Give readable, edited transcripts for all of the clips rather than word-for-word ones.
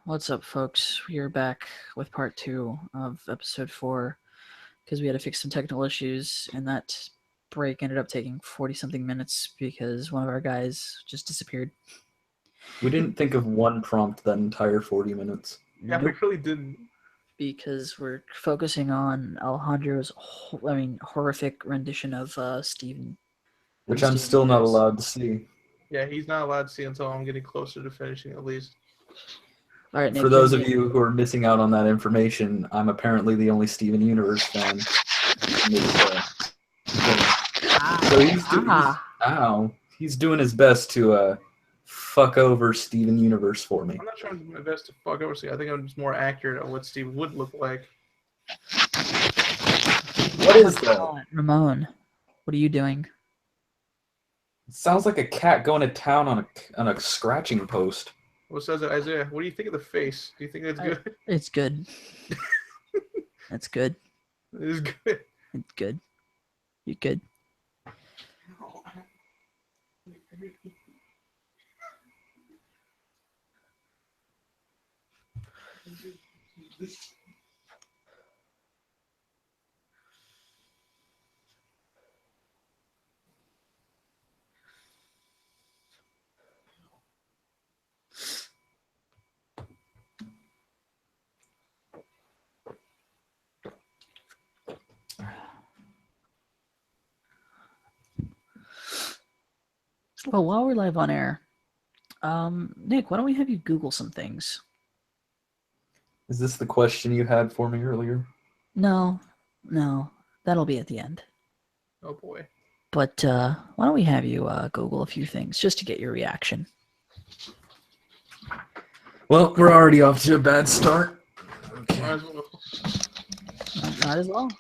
What's up, folks? We are back with part 2 of episode 4 because we had to fix some technical issues, and that break ended up taking 40-something minutes because one of our guys just disappeared. We didn't think of one prompt that entire 40 minutes. Yeah, Nope. we really didn't. Because we're focusing on Alejandro's, horrific rendition of Steven. Which I'm still not allowed to see. Yeah, he's not allowed to see until I'm getting closer to finishing, at least. All right, Nick, For those of you who are missing out on that information, I'm apparently the only Steven Universe fan. So he's doing his best to fuck over Steven Universe for me. I'm not trying to do my best to fuck over Steve. I think I'm just more accurate on what Steve would look like. What is that? Ramon, what are you doing? It sounds like a cat going to town on a scratching post. What says it, Isaiah? What do you think of the face? Do you think that's good? It's good. That's good. It is good. It's good. You're good. Well, while we're live on air, Nick, why don't we have you Google some things? Is this the question you had for me earlier? No, that'll be at the end. Oh boy. But why don't we have you Google a few things just to get your reaction? Well, we're already off to a bad start. Might as well. Not as well.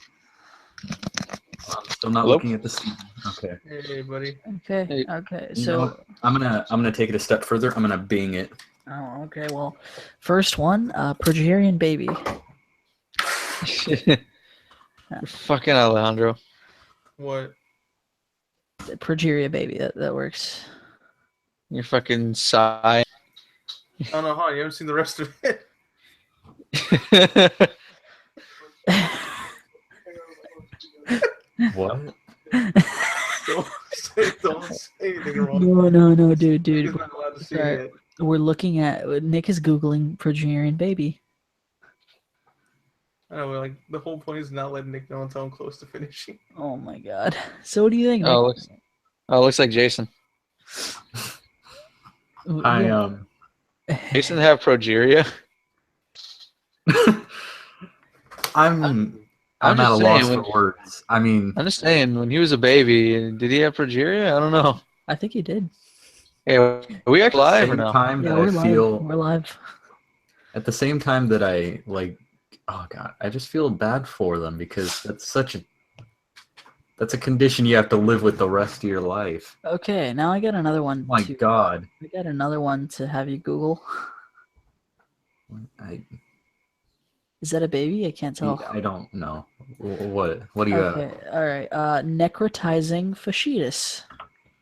I'm still not looking at the scene. Okay. Hey, buddy. Okay. So I'm gonna take it a step further. I'm gonna Bing it. Oh, okay. Well, first one, Progerian baby. Fucking Alejandro. What? Progeria baby. That works. You're fucking sigh. Oh no, huh? You haven't seen the rest of it. What? Don't say anything wrong. No, dude. He's not allowed to see it. We're looking at Nick is Googling Progerian baby. I know, like the whole point is not letting Nick know until I'm close to finishing. Oh my god. So what do you think, Nick? Looks like Jason. Jason have progeria? I'm at a loss for words. I mean, I'm just saying, when he was a baby, did he have progeria? I don't know. I think he did. Hey, are we actually live or no? We're live. At the same time that I like, oh god, I just feel bad for them because that's a condition you have to live with the rest of your life. Okay, now I got another one. Oh my god. I got another one to have you Google. Is that a baby? I can't tell. I don't know. What do you have? Okay, all right. Necrotizing fasciitis.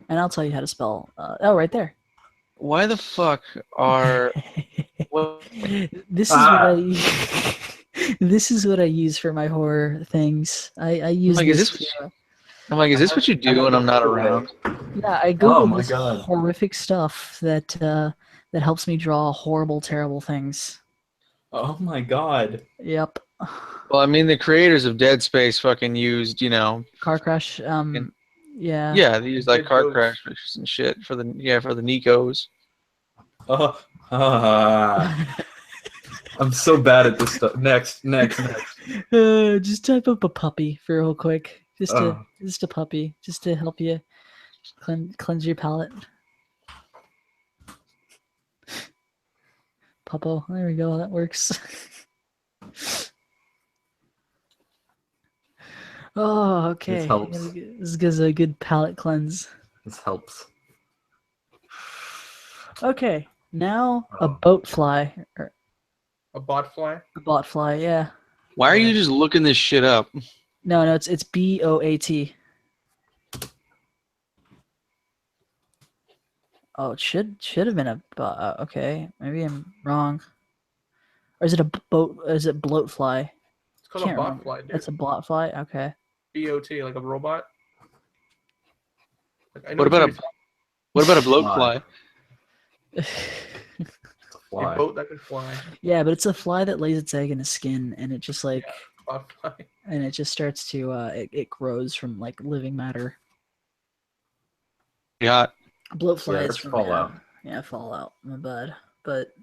And I'll tell you how to spell. Right there. Why the fuck are... What? This is what I... This is what I use for my horror things. I use I'm like, is this what you do when I'm not around? Yeah, I Google this horrific stuff that helps me draw horrible, terrible things. Oh my god. Yep. Well, I mean, the creators of Dead Space fucking used, Car crash. Yeah. Yeah, they used like car crash pictures and shit for the Nikos. I'm so bad at this stuff. Next. Just type up a puppy for real quick. Just a puppy, just to help you cleanse your palate. Puppo, there we go. That works. Oh, okay. This helps. This gives a good palate cleanse. This helps. Okay, now a boat fly. A bot fly? A bot fly, yeah. Why are you just looking this shit up? No, it's BOAT. Oh, it should have been a okay. Maybe I'm wrong. Or is it a boat? Is it bloatfly? It's called a Can't remember. botfly, dude. It's a blotfly. Okay. BOT, like a robot. Like, I know What about you're a bloatfly? It's a a fly. boat that could fly. Yeah, but it's a fly that lays its egg in a skin, and it just like, Botfly. and it just starts to it grows from like living matter. Yeah. Bloatfly Yeah, is that's from Fallout. Yeah, Fallout. My bad, but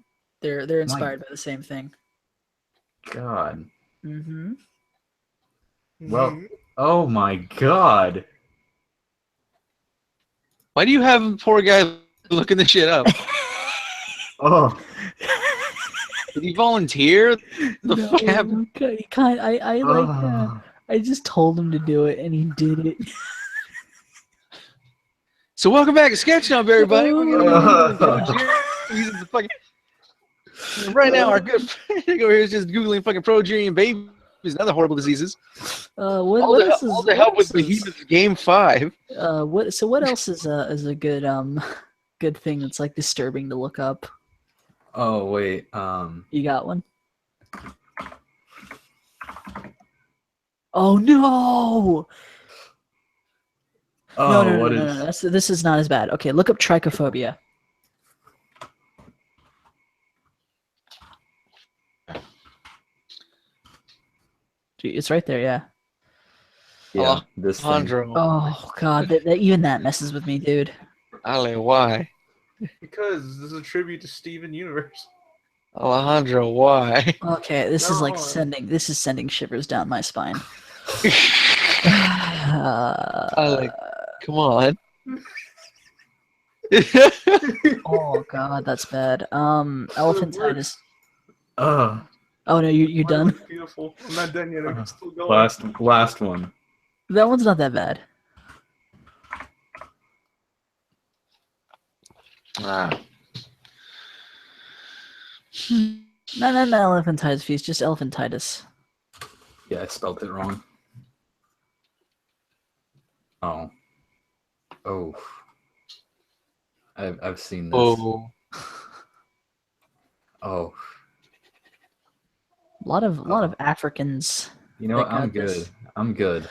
they're inspired by the same thing. God. Mm-hmm. Well, Mhm. oh my God. Why do you have a poor guy looking this shit up? Oh. Did he volunteer? The No, fuck happened? okay, I like I just told him to do it, and he did it. So welcome back to Sketch Dump, everybody. We're Oh. gonna using the fucking right now. Our good friend over here is just googling fucking progeny and babies and other horrible diseases. What All what to, else all is to what help with else is Behemoth's Game 5. what else is a good good thing that's like disturbing to look up? Oh wait. You got one? Oh no! Oh, No. what is? This is not as bad. Okay, look up trichophobia. Gee, it's right there. Yeah. Yeah, this thing. Alejandro. Oh god, even that messes with me, dude. Ale, why? Because this is a tribute to Steven Universe. Alejandro, why? Okay, this is like No. sending shivers down my spine. Ale, come on. Oh god, that's bad. Elephantitis. Uh, Oh no, you Mine done? looks beautiful. I'm not done yet. I'm still going. last one. That one's not that bad. Ah. No, elephantitis feast, just elephantitis. Yeah, I spelled it wrong. Oh. Oh. I've seen this. Oh. Oh. A lot of Africans. You know that what? I'm got this. good. I'm good.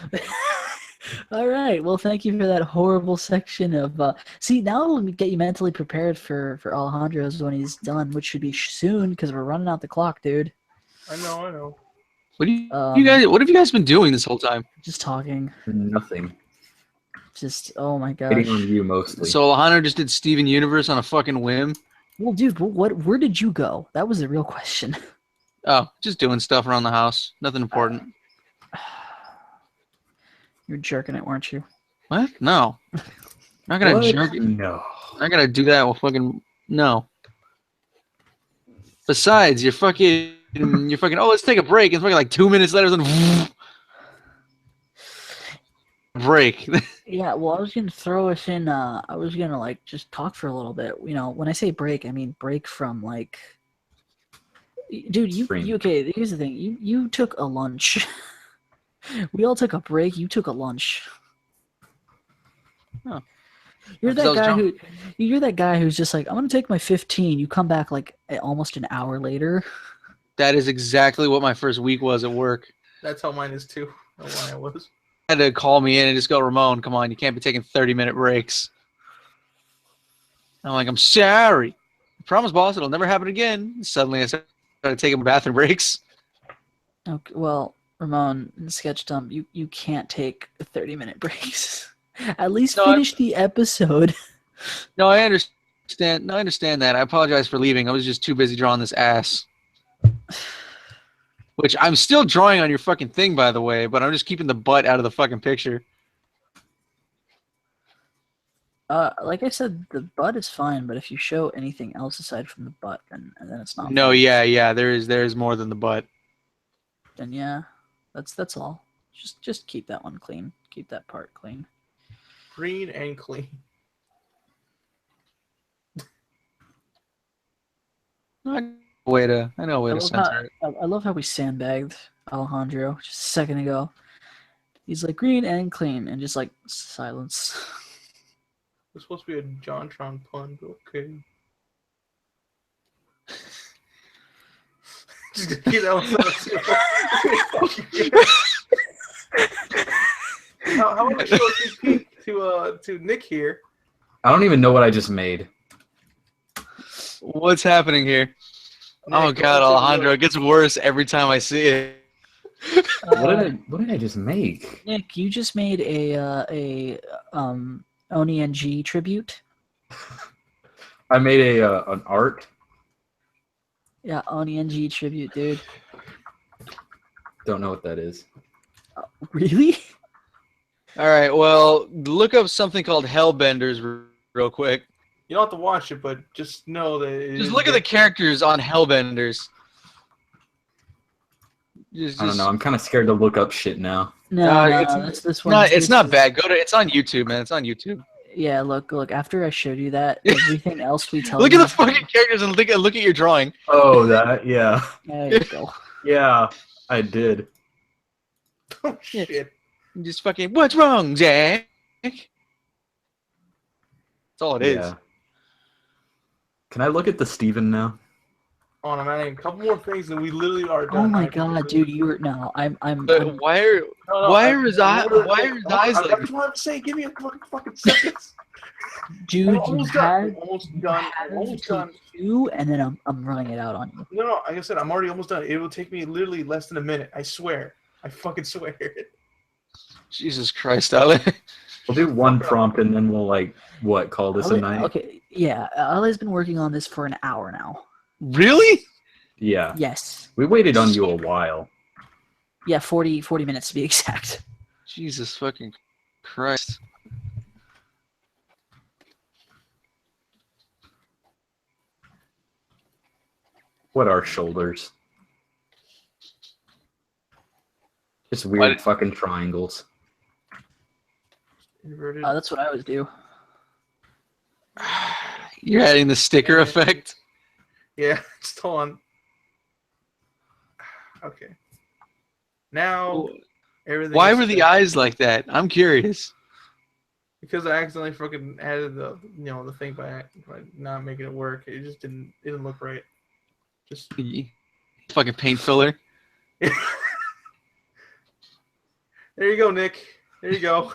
All right. Well, thank you for that horrible section of. See, now we'll get you mentally prepared for Alejandro's when he's done, which should be soon because we're running out the clock, dude. I know. What do you guys? What have you guys been doing this whole time? Just talking. Nothing. Just oh my Hitting on gosh. you mostly. So Alejandro just did Steven Universe on a fucking whim. Well, dude, where did you go? That was the real question. Oh, just doing stuff around the house. Nothing important. You're jerking it, weren't you? What? No. Not gonna What? jerk. No. Not gonna do that with fucking no. Besides, you're fucking. Oh, let's take a break. It's fucking like 2 minutes later. Then break. Yeah, well, I was gonna throw us in. I was gonna like just talk for a little bit. You know, when I say break, I mean break from like. Dude, you okay? Here's the thing. You took a lunch. We all took a break. You took a lunch. Oh. You're Because I that was guy drunk. you're that guy who's just like, I'm gonna take my 15. You come back like almost an hour later. That is exactly what my first week was at work. That's how mine is too. That's why I was. Had to call me in and just go, Ramon, come on, you can't be taking 30-minute breaks. I'm like, I'm sorry. I promise, boss, it'll never happen again. Suddenly I started taking bathroom breaks. Okay, well, Ramon, in Sketch Dump, you can't take 30-minute breaks. At least No, finish the episode. No, I understand. No, I understand that. I apologize for leaving. I was just too busy drawing this ass. Which I'm still drawing on your fucking thing, by the way, but I'm just keeping the butt out of the fucking picture. Like I said, the butt is fine, but if you show anything else aside from the butt, then it's not. No, fine. yeah, there is more than the butt. Then yeah, that's all. Just keep that one clean. Keep that part clean. Green and clean. I know a way to censor it. I love how we sandbagged Alejandro just a second ago. He's like green and clean, and just like silence. It's supposed to be a JonTron pun, but okay. Just gonna keep that one How about I show a sneak peek to Nick here? I don't even know what I just made. What's happening here? Nick, Oh go God, into the Alejandro, look. it gets worse every time I see it. What did I just make? Nick, you just made a Oni NG tribute. I made an art. Yeah, Oni NG tribute, dude. Don't know what that is. Really? All right, well, look up something called Hellbenders real quick. You don't have to watch it, but just know that it Just is look at the characters on Hellbenders. I don't know. I'm kind of scared to look up shit now. No, it's that's this not. one. It's not bad. It's on YouTube, man. It's on YouTube. Yeah, look. After I showed you that, everything else we tell Look you. at the fucking characters and look at your drawing. Oh, that, yeah. There you go. Yeah, I did. Oh shit! Just fucking. What's wrong, Jack? That's all it is. Yeah. Can I look at the Steven now? On, I'm adding a couple more things, and we literally are done. Oh my I think god, this dude, is- you were no. I'm. But why are No, why are his eyes hold on, like I that? just want to say, give me a fucking seconds. Dude, I'm you almost done. had. I'm almost You done. had I'm almost until done. 2, and then I'm running it out on you. No, like I said, I'm already almost done. It will take me literally less than a minute. I swear. I fucking swear. Jesus Christ, Ale. We'll do one prompt and then we'll call this a night? Okay, yeah. Ali's been working on this for an hour now. Really? Yeah. Yes. We waited on you a while. Yeah, 40 minutes to be exact. Jesus fucking Christ. What are shoulders? Just weird fucking triangles. Inverted. That's what I would do. You're adding the sticker effect. Yeah, just hold on. Okay. Now everything. Why is were the set. eyes like that? I'm curious. Because I accidentally fucking added the thing by not making it work. It just didn't look right. Just Fucking paint filler. there you go, Nick. There you go.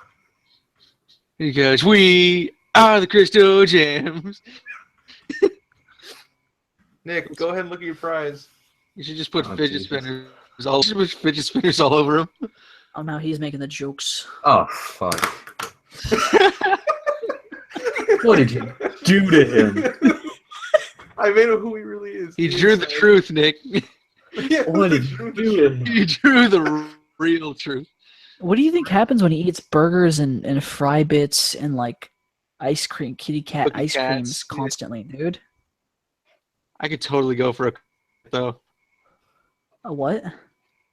Because we are the Crystal Gems. Nick, go ahead and look at your prize. You should just put Oh, fidget Jesus. spinners. You should put fidget spinners all over him. Oh, now he's making the jokes. Oh, fuck. What did you do to him? I made him who he really is. He drew the truth, Nick. Yeah, What did you do to him? He drew the real truth. What do you think happens when he eats burgers and fry bits and like ice cream, kitty cat Cookie ice cats, creams yeah. constantly, dude? I could totally go for a though. A what?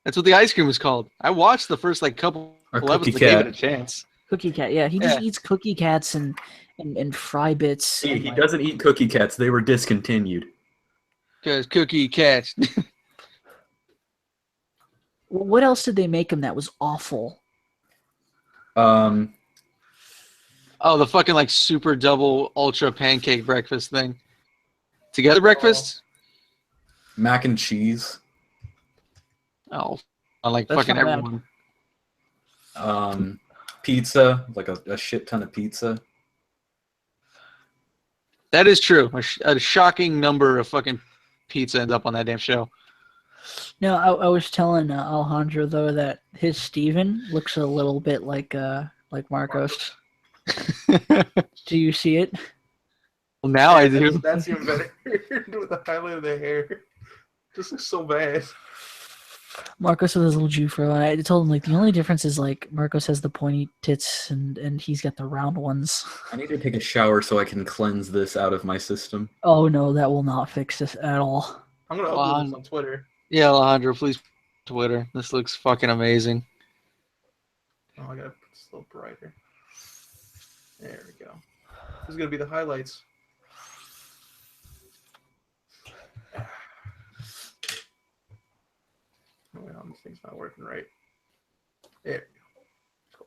That's what the ice cream was called. I watched the first couple Or episodes. cookie I gave cat. it a chance. Cookie cat. Yeah, he just Yeah. eats cookie cats and fry bits. He, and, he like- doesn't eat cookie cats. They were discontinued. Because cookie cat. What else did they make him that was awful? Um, Oh, the fucking super double ultra pancake breakfast thing. Together breakfast? mac and cheese. Oh, I like That's fucking not bad. everyone. Pizza, like a shit ton of pizza. That is true. A shocking number of fucking pizza ends up on that damn show. No, I was telling Alejandro though that his Steven looks a little bit like Marcos. Do you see it? Well, now I do. That's even better. With the highlight of the hair. Just looks so bad. Marcos with his little Jufro. And I told him the only difference is Marcos has the pointy tits and he's got the round ones. I need to take a shower so I can cleanse this out of my system. Oh no, that will not fix this at all. I'm gonna upload this on Twitter. Yeah, Alejandro, please Twitter. This looks fucking amazing. Oh, I gotta put this a little brighter. There we go. This is gonna be the highlights. Oh, wait, this thing's not working right. There we go.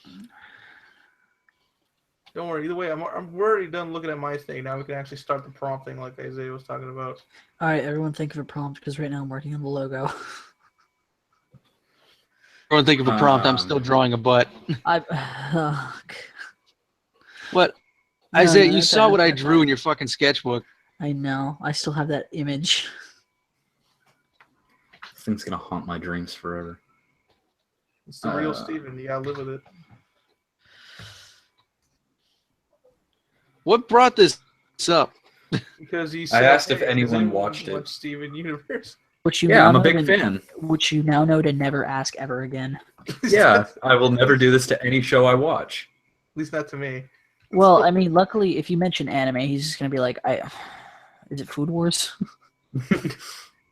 Cool. Don't worry. Either way, we're already done looking at my thing. Now we can actually start the prompt thing like Isaiah was talking about. All right, everyone, think of a prompt because right now I'm working on the logo. Everyone think of a prompt. I'm still drawing a butt. What? No, Isaiah, no, you that's saw not- what I that's drew not- in your fucking sketchbook. I know. I still have that image. This thing's gonna haunt my dreams forever. It's the real Steven. You gotta live with it. What brought this up? Because he said, asked if "Hey, anyone does anyone watched it." watch Steven Universe? Which you Yeah, now I'm a know big to- fan. Which you now know to never ask ever again. Yeah, I will never do this to any show I watch. At least not to me. Well, I mean, luckily, if you mention anime, he's just gonna be like, is it Food Wars?"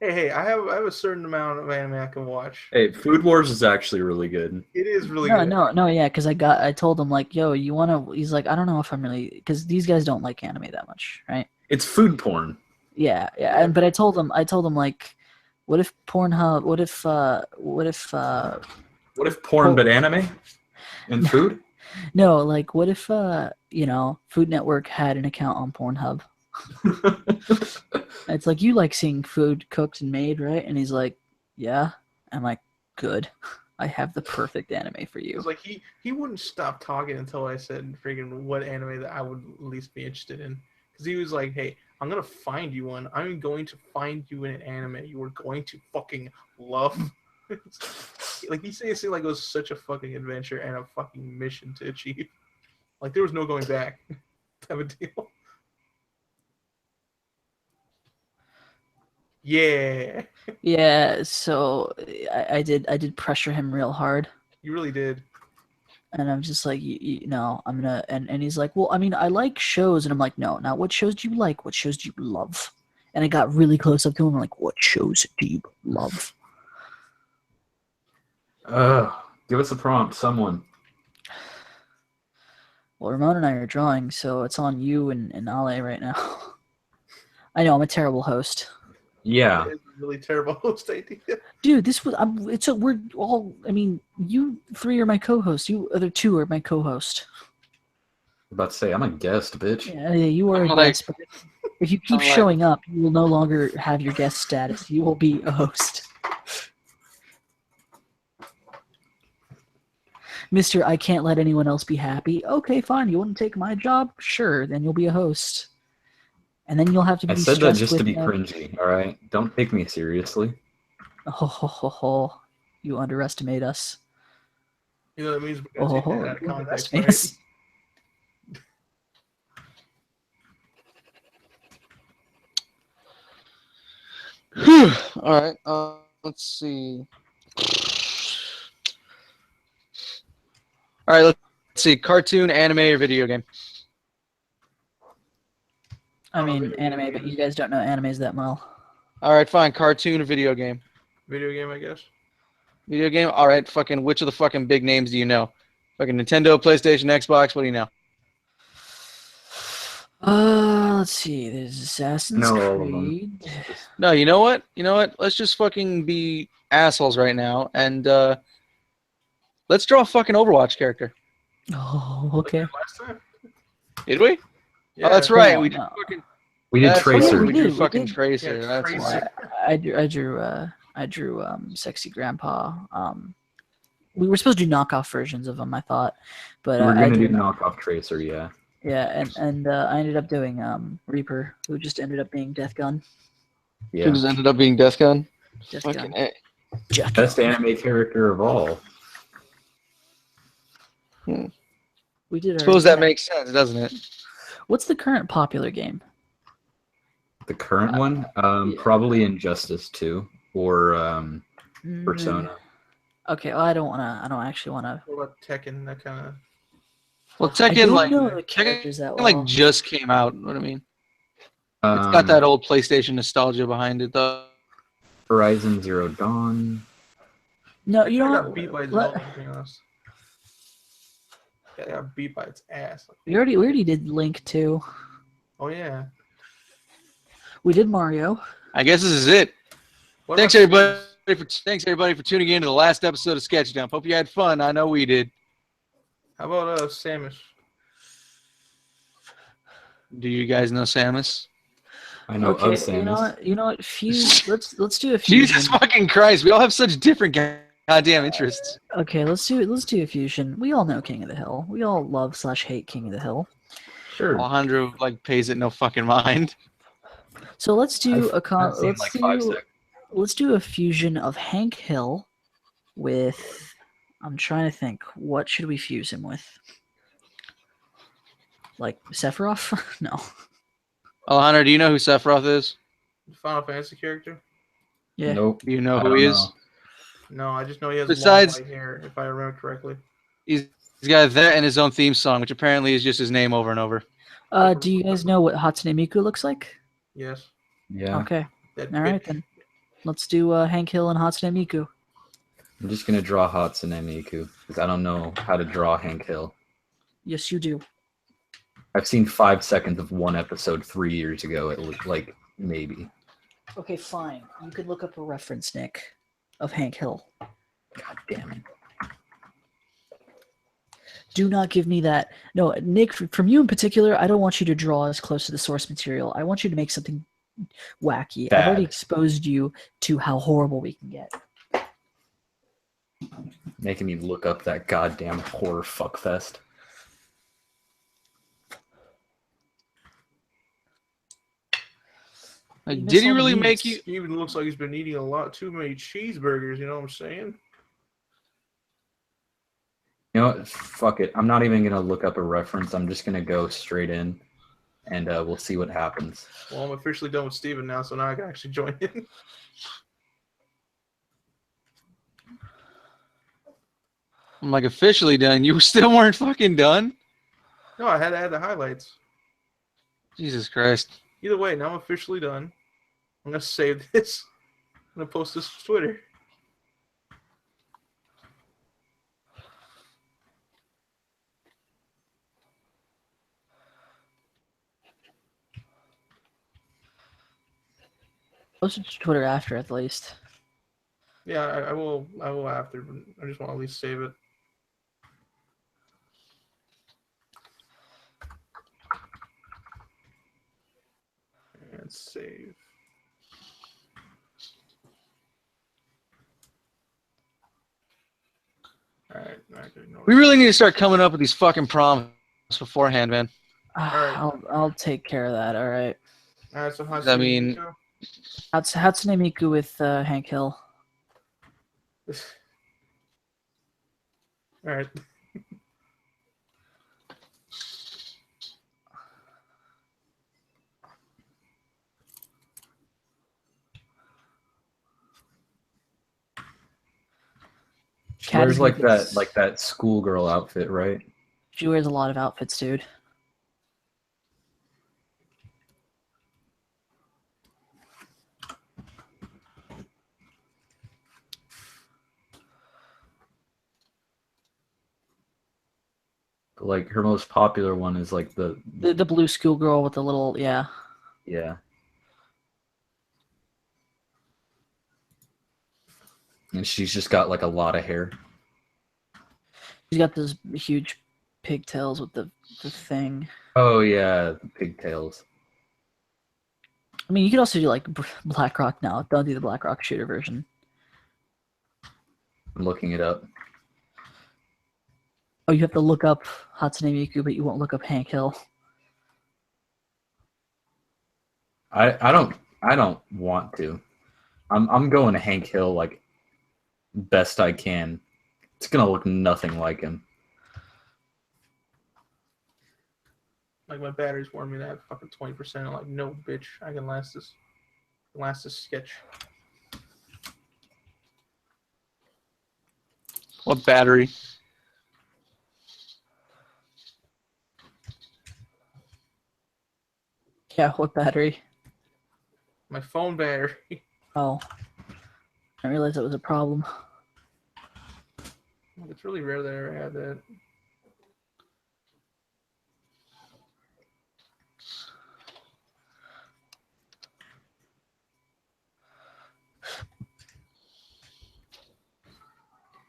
Hey, I have a certain amount of anime I can watch. Hey, Food Wars is actually really good. It is really No, good. no, yeah, because I told him like, yo, you wanna? He's like, I don't know if I'm really, because these guys don't like anime that much, right? It's food porn. Yeah. But I told him like, what if Pornhub? What if What if porn but anime and food? no, like, what if Food Network had an account on Pornhub? It's like, you like seeing food cooked and made, right? And he's like, yeah. I'm like, good. I have the perfect anime for It you. was like he wouldn't stop talking until I said freaking what anime that I would at least be interested in. Because he was like, hey, I'm gonna find you one. I'm going to find you an anime you are going to fucking love. Like he said it like it was such a fucking adventure and a fucking mission to achieve. Like there was no going back. Type of deal. Yeah, Yeah, so I did pressure him real hard. you really did. And I'm just like, no, I'm gonna, and he's like, well, I mean, I like shows, and I'm like, no, now what shows do you like? What shows do you love? And I got really close up to him, like, what shows do you love? Give us a prompt, someone. Well, Ramon and I are drawing, so it's on you and Ale right now. I know I'm a terrible host, Yeah. It's a really terrible host idea. dude. We're all. I mean, you three are my co-hosts. You other two are my co-host. I'm about to say, I'm a guest, bitch. Yeah, you are a I'm like- guest, but if you keep I'm like- showing up, you will no longer have your guest status. You will be a host. Mr. I can't let anyone else be happy. Okay, fine. You want to take my job? Sure, then you'll be a host. And then you'll have to be I said that stressed just with to be cringy, alright? Don't take me seriously. Oh, you underestimate us. You know what that means? We're gonna take that out of You context, underestimate right? us. All right. Let's see. All right. Let's see. Cartoon, anime, or video game. I mean, video anime, but games. you guys don't know animes that well. All right. Fine. Cartoon or video game. Video game, I guess. Video game. All right. Fucking. Which of the fucking big names do you know? Fucking Nintendo, PlayStation, Xbox. What do you know? Let's see. There's Assassin's No, all of them. Creed. No. You know what? You know what? Let's just fucking be assholes right now and let's draw a fucking Overwatch character. Oh, okay. Last time. Did we? Yeah. Oh, that's right. No, We did no. fucking. We did That's right, Tracer. We did We fucking did. Tracer. Yeah, That's Tracer. why. I drew sexy grandpa. We were supposed to do knockoff versions of him, I thought, but We're I gonna do didn't. knockoff Tracer, yeah. Yeah, and I ended up doing Reaper, who just ended up being Death Gun. Who Yeah. just ended up being Death Gun? Death Fucking Gun. A. Death Best Gun. anime character of all. We did. I suppose that makes sense, doesn't it? What's the current popular game? The current one? yeah. Probably Injustice 2 or Persona. Okay, well, I don't actually wanna. What about Tekken? That kind of. Well, I Tekken don't like know the Tekken characters that well. like just came out. You know what I mean? It's got that old PlayStation nostalgia behind it, though. Horizon Zero Dawn. No, you I know got what? beat by Let- Zelda, to be honest. Yeah, I got beat by its ass. we already did Link 2. Oh yeah. We did Mario. I guess this is it. What Thanks about thanks everybody for tuning in to the last episode of Sketch Dump. Hope you had fun. I know we did. How about Samus? Do you guys know Samus? I know of Okay, you know Samus. what? You know what? Fuse. Let's do a Jesus fusion. fucking Christ! We all have such different goddamn interests. Okay, let's do a fusion. We all know King of the Hill. We all love / hate King of the Hill. Sure. Alejandro like pays it no fucking mind. So let's do I've seen like 5 seconds. let's do a fusion of Hank Hill with. I'm trying to think. What should we fuse him with? Like Sephiroth? No. Alejandro, do you know who Sephiroth is? Final Fantasy character? Yeah. Nope. Do you know I who don't he know. is? No, I just know he has Besides- long white hair, if I remember correctly. He's got that and his own theme song, which apparently is just his name over and over. Do you guys know what Hatsune Miku looks like? Yes. Yeah. Okay. That All right bitch. then. Let's do Hank Hill and Hatsune Miku. I'm just gonna draw Hatsune Miku because I don't know how to draw Hank Hill. Yes, you do. I've seen 5 seconds of one episode 3 years ago. It looked like maybe. Okay, fine. You can look up a reference, Nick, of Hank Hill. God damn it. Do not give me that. No, Nick, from you in particular, I don't want you to draw as close to the source material. I want you to make something wacky. I've already Bad. exposed you to how horrible we can get. Making me look up that goddamn horror fuckfest. Like, You did miss he all the really memes. make you? He even looks like he's been eating a lot too many cheeseburgers, you know what I'm saying? You know what? Fuck it. I'm not even gonna look up a reference. I'm just gonna go straight in, and we'll see what happens. Well, I'm officially done with Steven now, so now I can actually join in. I'm like officially done. You still weren't fucking done? No, I had to add the highlights. Jesus Christ. Either way, now I'm officially done. I'm gonna save this. I'm gonna post this to Twitter. Post it to Twitter after, at least. Yeah, I will. I will after, but I just want to at least save it. And save. All right, I can ignore We this. really need to start coming up with these fucking prompts beforehand, man. Alright. I'll take care of that. All right. All right, so how's I mean- Hatsune Miku with Hank Hill. All right. She Cat wears is like Nicholas. that schoolgirl outfit, right? She wears a lot of outfits, dude. Like her most popular one is like The blue schoolgirl with the little yeah. And she's just got like a lot of hair. She's got those huge pigtails with the thing. Oh yeah, pigtails. I mean, you could also do like Blackrock now. Don't do the Blackrock shooter version. I'm looking it up. Oh, you have to look up Hatsune Miku, but you won't look up Hank Hill. I don't want to. I'm going to Hank Hill like best I can. It's gonna look nothing like him. Like my battery's warming at fucking 20%. I'm like, no, bitch, I can last this. Last this sketch. What battery? Yeah, what battery? My phone battery. Oh, I realized that was a problem. It's really rare that I ever had that.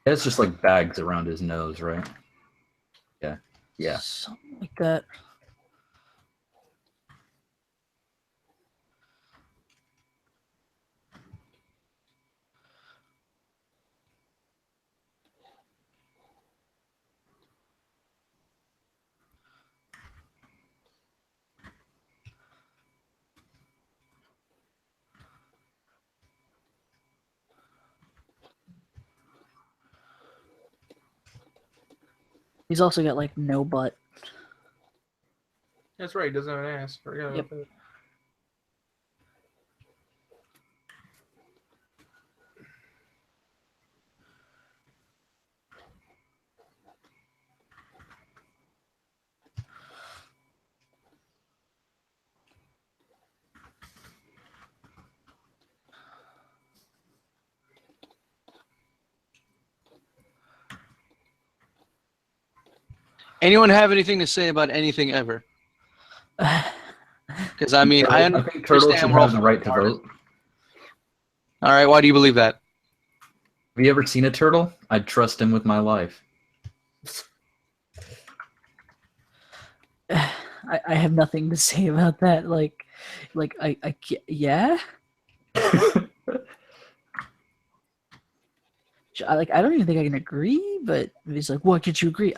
It's just like bags around his nose, right? Yeah. Something like that. He's also got like no butt. That's right. He doesn't have an ass. Forgot Yep. about that. Anyone have anything to say about anything ever? Because I mean, I I think turtles should understand we're all have the right to artists. vote. All right, why do you believe that? Have you ever seen a turtle? I'd trust him with my life. I have nothing to say about that. Like yeah. I don't even think I can agree, but he's like, "What could you agree?"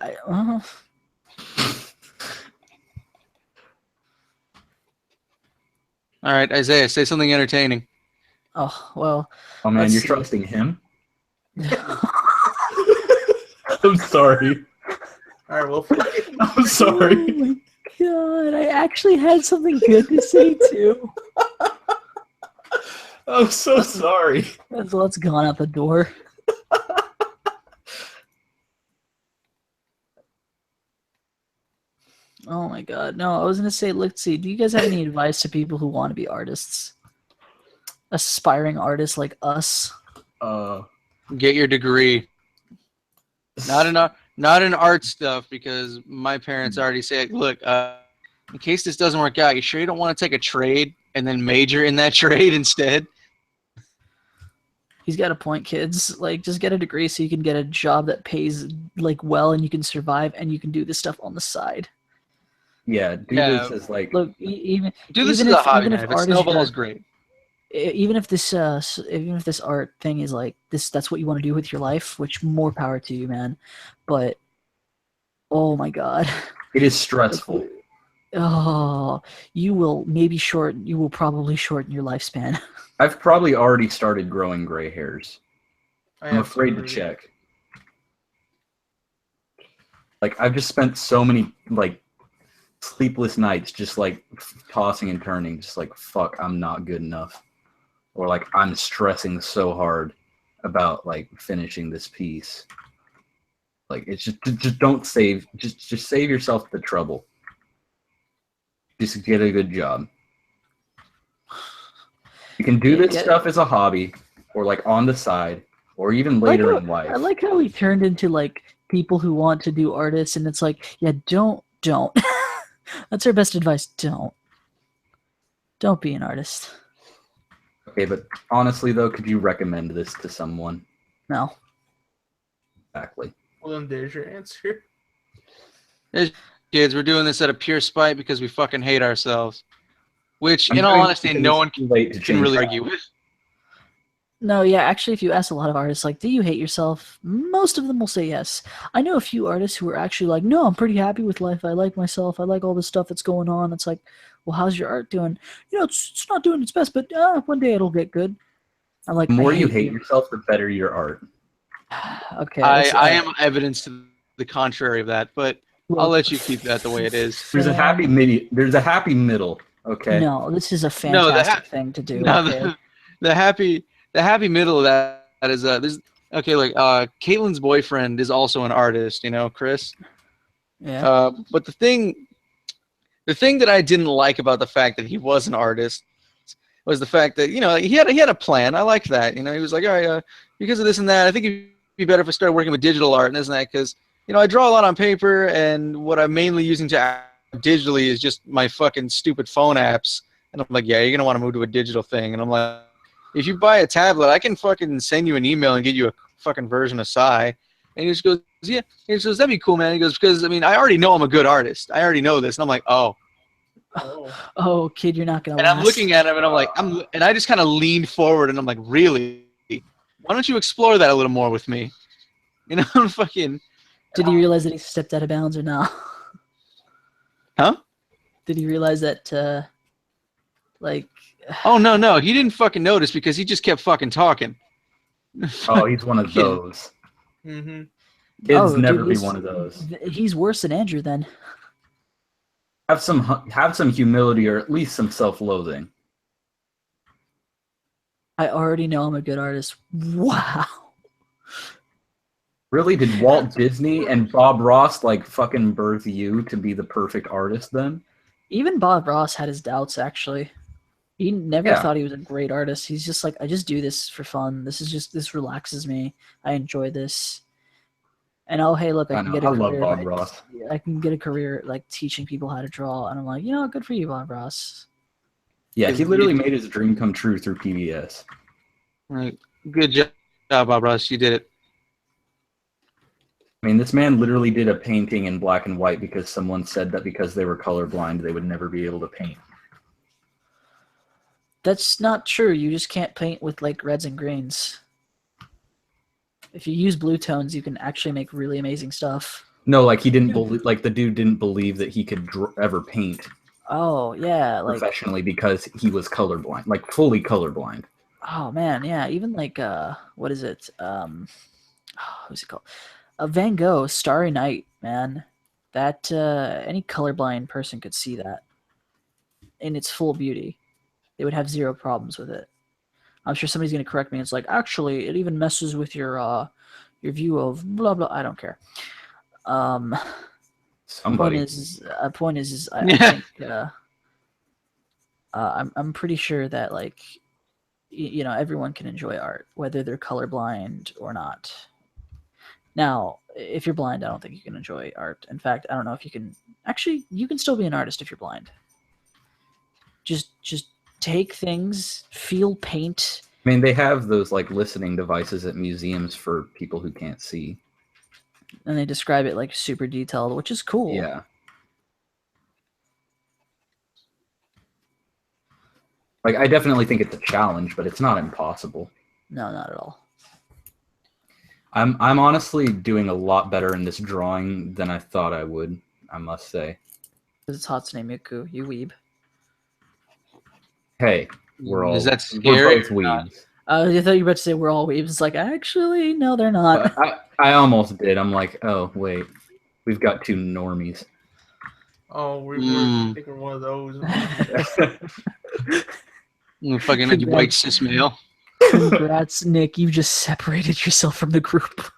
All right, Isaiah, say something entertaining. Oh well. Oh man, Let's you're see. trusting him? I'm sorry. All right. Well, I'm sorry. Oh my god! I actually had something good to say too. I'm so sorry. That's what's gone out the door. Oh my god! No, I was gonna say, let's see. Do you guys have any advice to people who want to be artists, aspiring artists like us? Get your degree. Not in art stuff, because my parents already say, look, in case this doesn't work out, you sure you don't want to take a trade and then major in that trade instead? He's got a point, kids. Like, just get a degree so you can get a job that pays like well, and you can survive, and you can do this stuff on the side. Yeah, do Yeah. this as like Look, even Do this even as a if hobby, even man. if If it art is snowballs, your, great. even if this art thing is like this, that's what you want to do with your life, which more power to you, man. But oh my god. it is stressful. Oh, you will probably shorten your lifespan. I've probably already started growing gray hairs. I'm have afraid to already. check. Like I've just spent so many like sleepless nights just like tossing and turning, just like fuck, I'm not good enough. Or like I'm stressing so hard about like finishing this piece. Like it's just don't save just save yourself the trouble. Just get a good job. You can do this stuff as a hobby or like on the side or even later in life. I like how we turned into like people who want to do artists, and it's like, yeah, don't. That's our best advice. Don't be an artist. Okay, but honestly though, could you recommend this to someone? No. Exactly. Well, then there's your answer. Kids, we're doing this out of pure spite because we fucking hate ourselves. Which, I'm in all doing honesty, this no one too late to can change really that. argue with. No, yeah, actually, if you ask a lot of artists, like, do you hate yourself? Most of them will say yes. I know a few artists who are actually like, no, I'm pretty happy with life. I like myself. I like all the stuff that's going on. It's like, well, how's your art doing? You know, it's not doing its best, but one day it'll get good. I'm like, The more I you hate hate you. yourself, the better your art. Okay. I am evidence to the contrary of that, but I'll look, let you keep that the way it is. There's a happy middle, okay? No, this is a No, fantastic thing to do. No, Okay. the happy middle of that is there's okay, like Caitlin's boyfriend is also an artist, you know, Chris. Yeah. But the thing that I didn't like about the fact that he was an artist was the fact that, you know, he had a plan. I liked that. You know, he was like, all right, because of this and that, I think it'd be better if I started working with digital art and this and that, because, you know, I draw a lot on paper, and what I'm mainly using to act digitally is just my fucking stupid phone apps. And I'm like, yeah, you're gonna want to move to a digital thing. And I'm like, if you buy a tablet, I can fucking send you an email and get you a fucking version of Psy. And he just goes, yeah. He just goes, that'd be cool, man. He goes, because I mean, I already know I'm a good artist. I already know this. And I'm like, oh. Oh, kid, you're not gonna. And last. I'm looking at him, and I'm like, and I just kind of leaned forward, and I'm like, really? Why don't you explore that a little more with me? You know, I'm fucking. Did he realize that he stepped out of bounds or not? Huh? Did he realize that, like... Oh, no. He didn't fucking notice because he just kept fucking talking. Oh, he's one of those. Mm-hmm. Kids Oh, never dude, be one of those. he's worse than Andrew then. Have some humility or at least some self-loathing. I already know I'm a good artist. Wow. Really, did Walt Disney and Bob Ross like fucking birth you to be the perfect artist then? Even Bob Ross had his doubts, actually. He never Yeah. thought he was a great artist. He's just like, I just do this for fun. This relaxes me. I enjoy this. And oh, hey, look, I I can know. get a I love career. Bob Ross. I can get a career like teaching people how to draw. And I'm like, good for you, Bob Ross. Yeah, he literally made his dream come true through PBS. Right. Good job, Bob Ross. You did it. I mean, this man literally did a painting in black and white because someone said that because they were colorblind, they would never be able to paint. That's not true. You just can't paint with like reds and greens. If you use blue tones, you can actually make really amazing stuff. No, like he didn't believe, like the dude didn't believe that he could ever paint Oh yeah, like professionally because he was colorblind, like fully colorblind. oh man, yeah. Even like what is it? Who's it called? Van Gogh, Starry Night, man. That any colorblind person could see that in its full beauty. They would have zero problems with it. I'm sure somebody's going to correct me. It's like, actually, it even messes with your view of blah blah. I don't care. Somebody. Point is I think I'm pretty sure that like everyone can enjoy art whether they're colorblind or not. Now, if you're blind, I don't think you can enjoy art. In fact, I don't know if you can. Actually, you can still be an artist if you're blind. Just take things, feel paint. I mean, they have those like listening devices at museums for people who can't see. And they describe it like super detailed, which is cool. Yeah. Like, I definitely think it's a challenge, but it's not impossible. No, not at all. I'm honestly doing a lot better in this drawing than I thought I would, I must say. Because it's Hatsune Miku, you weeb. Hey, we're Is that we're scary both or not? weebs. I thought you were about to say we're all weebs. It's like, actually, no, they're not. I almost did. I'm like, oh, wait. We've got two normies. Oh, we're taking one of those. Fucking white cis male. Congrats, Nick. You just separated yourself from the group.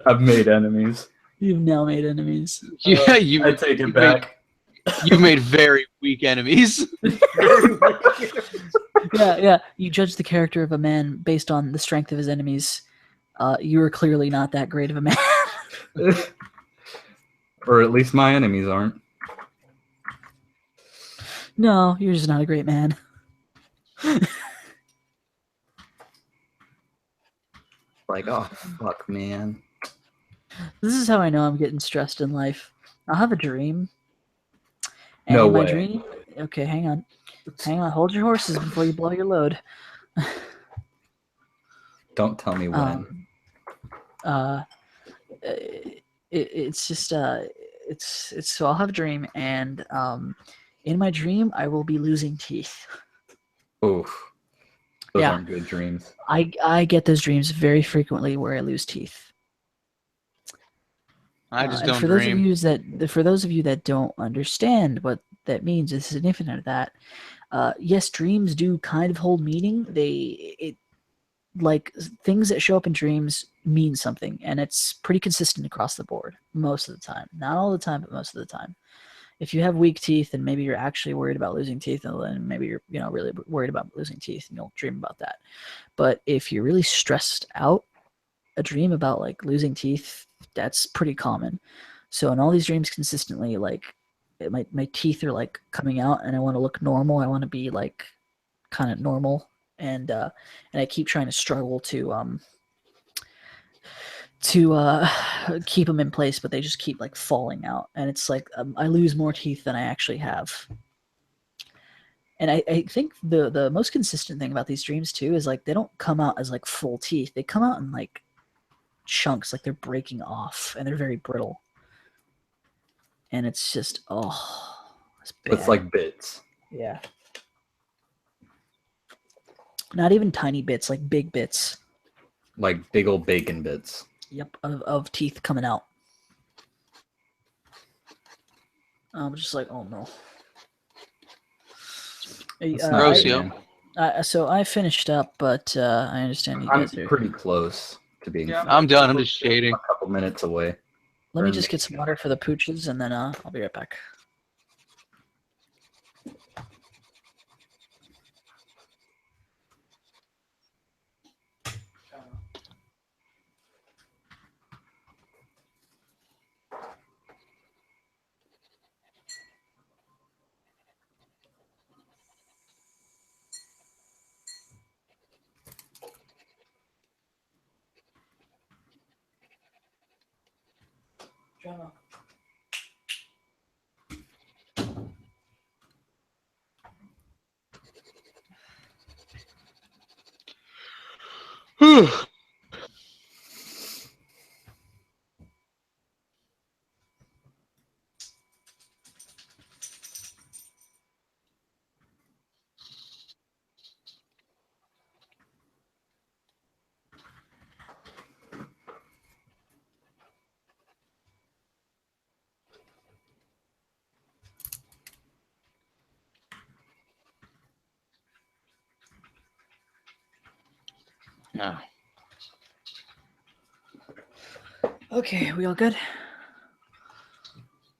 I've made enemies. You've now made enemies. Yeah, I take it back. You made very weak enemies. Yeah. You judge the character of a man based on the strength of his enemies. You are clearly not that great of a man. Or at least my enemies aren't. No, you're just not a great man. Like, oh, fuck, man. This is how I know I'm getting stressed in life. I'll have a dream. And No in my way. dream, okay, hang on. Hold your horses before you blow your load. Don't tell me when. It's just it's so I'll have a dream, and in my dream I will be losing teeth. Oof. Those Yeah. aren't good dreams. I get those dreams very frequently where I lose teeth. I just And don't for dream. those of you that don't understand what that means, the significance of that, yes, dreams do kind of hold meaning. Like things that show up in dreams mean something, and it's pretty consistent across the board most of the time. Not all the time, but most of the time. If you have weak teeth and maybe you're actually worried about losing teeth, and then maybe you're really worried about losing teeth, and you'll dream about that. But if you're really stressed out, a dream about like losing teeth, that's pretty common. So in all these dreams consistently, like my teeth are like coming out and I want to look normal. I want to be like kind of normal, and I keep trying to struggle to keep them in place, but they just keep like falling out, and it's like I lose more teeth than I actually have. And I think the most consistent thing about these dreams too is like they don't come out as like full teeth. They come out in like chunks, like they're breaking off, and they're very brittle. And it's just it's bad. It's like bits. Yeah. Not even tiny bits, like big bits. Like big old bacon bits. Yep, of teeth coming out. I'm just like, oh no. It's Uh, not Gross, good, yo. man. so I finished up, but I understand you I'm guys are. pretty close to being Yeah, finished. I'm done. I'm just shading. a couple minutes away. Let me or just get maybe- some water for the pooches, and then I'll be right back. No. Okay, we all good?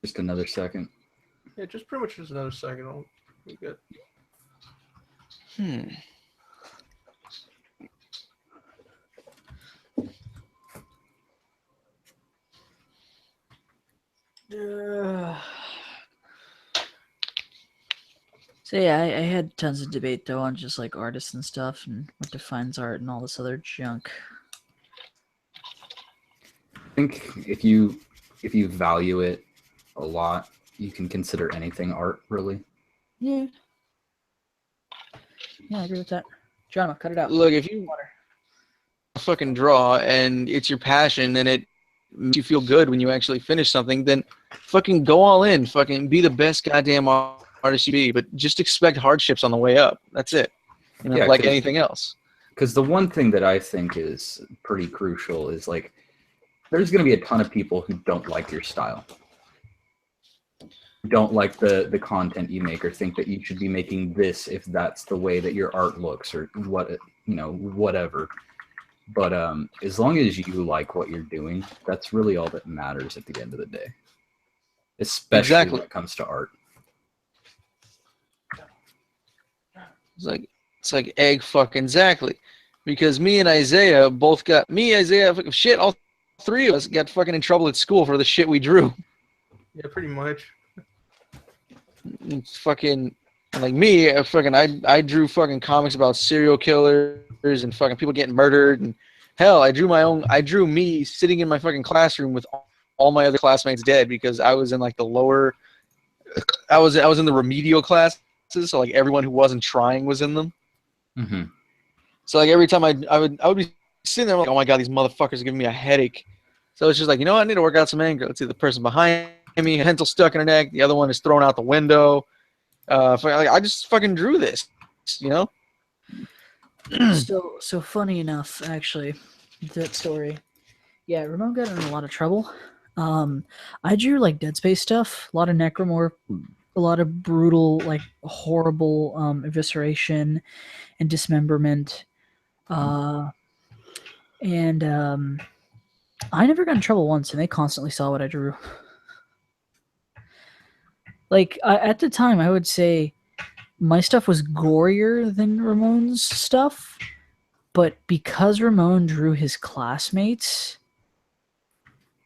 Just another second. Yeah, just pretty much just another second. I'll be good. Hmm. So yeah, I had tons of debate though on just like artists and stuff and what defines art and all this other junk. I think if you value it a lot, you can consider anything art, really. Yeah. Yeah, I agree with that. John, cut it out. Look, if you Water. fucking draw and it's your passion and it makes you feel good when you actually finish something, then fucking go all in. Fucking be the best goddamn artist you be, but just expect hardships on the way up. That's it. You know, Yeah, like 'cause- anything else. Because the one thing that I think is pretty crucial is like, there's going to be a ton of people who don't like your style, who don't like the content you make, or think that you should be making this if that's the way that your art looks, or what, you know, whatever. But as long as you like what you're doing, that's really all that matters at the end of the day, especially Exactly. when it comes to art. It's like egg fucking exactly. Because me and Isaiah both got shit, all three of us got fucking in trouble at school for the shit we drew. Yeah, pretty much. It's fucking like me, I drew fucking comics about serial killers and fucking people getting murdered, and hell, I drew me sitting in my fucking classroom with all my other classmates dead because I was in like the lower I was in the remedial classes, so like everyone who wasn't trying was in them. Mm-hmm. So like every time I would be sitting there, I'm like, oh my god, these motherfuckers are giving me a headache. So it's just like, you know what, I need to work out some anger. Let's see, the person behind me, a pencil stuck in her neck, the other one is thrown out the window. I just fucking drew this, you know. So funny enough, actually, that story. Yeah, Ramon got in a lot of trouble. I drew like Dead Space stuff, a lot of necromorph, a lot of brutal, like horrible evisceration and dismemberment. And I never got in trouble once, and they constantly saw what I drew. Like at the time, I would say my stuff was gorier than Ramon's stuff, but because Ramon drew his classmates,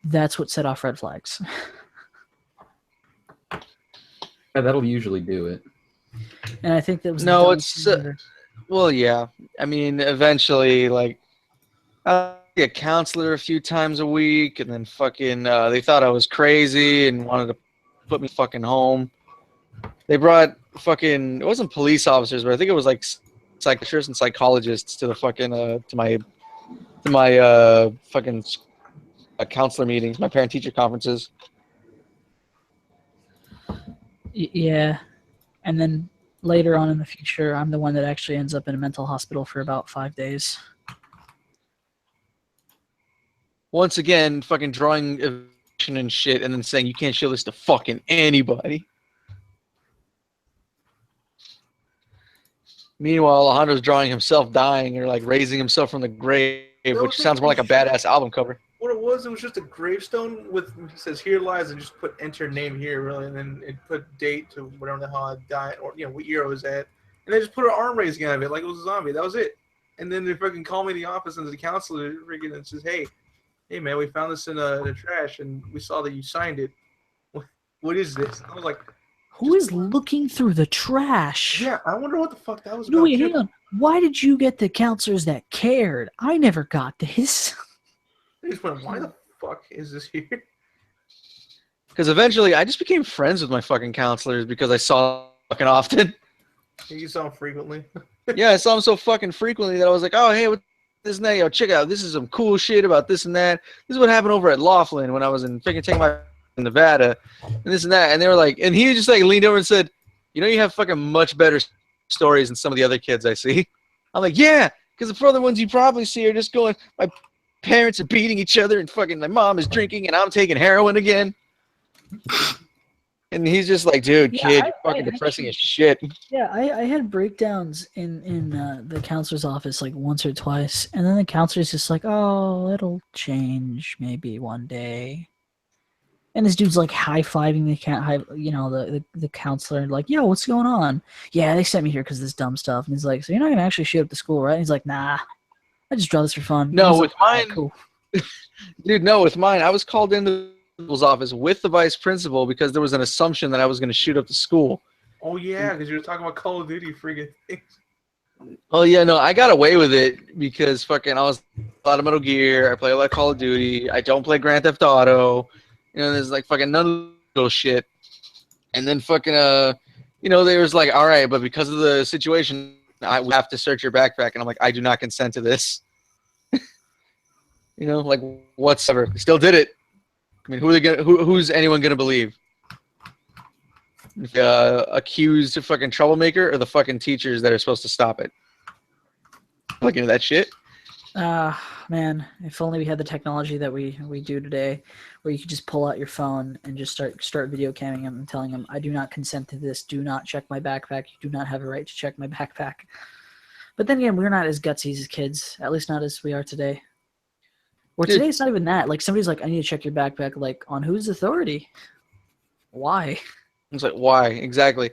that's what set off red flags. Yeah, that'll usually do it. And I think that was No, the it's well, yeah. I mean, eventually, like, I see a counselor a few times a week, and then fucking they thought I was crazy and wanted to put me fucking home. They brought fucking, it wasn't police officers, but I think it was like psychiatrists and psychologists to the fucking to my fucking counselor meetings, my parent teacher conferences. Yeah. And then later on in the future, I'm the one that actually ends up in a mental hospital for about 5 days. once again, fucking drawing eviction and shit, and then saying you can't show this to fucking anybody. Meanwhile, Alejandro's drawing himself dying or like raising himself from the grave, which sounds more like a badass album cover. What it was just a gravestone with, it says here lies, and just put enter name here, really, and then it put date to whatever the hell I died, or what year I was at, and they just put an arm raising out of it like it was a zombie. That was it. And then they fucking call me in the office, and the counselor freaking and says, hey man, we found this in the trash, and we saw that you signed it. What is this? And I was like, who is looking through the trash? Yeah, I wonder what the fuck that was about. No, wait, hang on. Why did you get the counselors that cared? I never got this. I just went, why the fuck is this here? Because eventually I just became friends with my fucking counselors because I saw them fucking often. You saw them frequently? Yeah, I saw them so fucking frequently that I was like, oh, hey, what's this and that? Yo, check out. This is some cool shit about this and that. This is what happened over at Laughlin when I was in freaking taking my in Nevada and this and that. And they were like, and he just like leaned over and said, you know, you have fucking much better stories than some of the other kids I see. I'm like, yeah, because the other ones you probably see are just going, my parents are beating each other and fucking my mom is drinking and I'm taking heroin again. And he's just like, dude, kid, you're fucking depressing as shit. Yeah, I had breakdowns in the counselor's office like once or twice, and then the counselor's just like, oh, it'll change maybe one day. And this dude's like high-fiving the counselor, like, yo, what's going on? Yeah, they sent me here because of this dumb stuff. And he's like, so you're not going to actually show up to school, right? And he's like, nah, I just draw this for fun. No, with like, mine, cool. Dude, no, with mine, I was called into the principal's office with the vice principal because there was an assumption that I was going to shoot up the school. Oh, yeah, because you were talking about Call of Duty friggin' things. Oh, yeah, no, I got away with it because fucking I was a lot of Metal Gear. I play a lot of Call of Duty. I don't play Grand Theft Auto. You know, there's like fucking none of those shit. And then fucking, they was like, all right, but because of the situation, I have to search your backpack. And I'm like, I do not consent to this. Like whatsoever. Still did it. I mean, who's anyone gonna believe? Accused fucking troublemaker or the fucking teachers that are supposed to stop it? Look into that shit. Man, if only we had the technology that we do today, where you could just pull out your phone and just start video camming them and telling them, I do not consent to this. Do not check my backpack. You do not have a right to check my backpack. But then again, we're not as gutsy as kids, at least not as we are today. Or today, it's not even that. Like, somebody's like, I need to check your backpack. Like, on whose authority? Why? It's like, why? Exactly.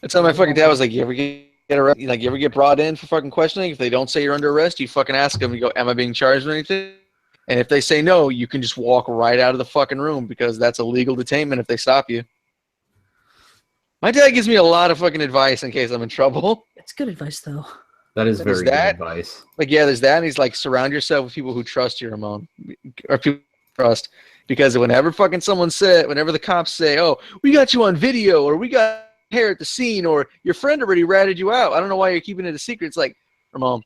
That's how my fucking dad was like, you ever get arrested? Like, you ever get brought in for fucking questioning? If they don't say you're under arrest, you fucking ask them. You go, am I being charged with anything? And if they say no, you can just walk right out of the fucking room because that's a legal detainment if they stop you. My dad gives me a lot of fucking advice in case I'm in trouble. It's good advice, though. That is very good advice. Like, yeah, there's that. And he's like, surround yourself with people who trust you, Ramon. Or people who trust. Because whenever the cops say, oh, we got you on video, or we got hair at the scene, or your friend already ratted you out, I don't know why you're keeping it a secret. It's like, Ramon,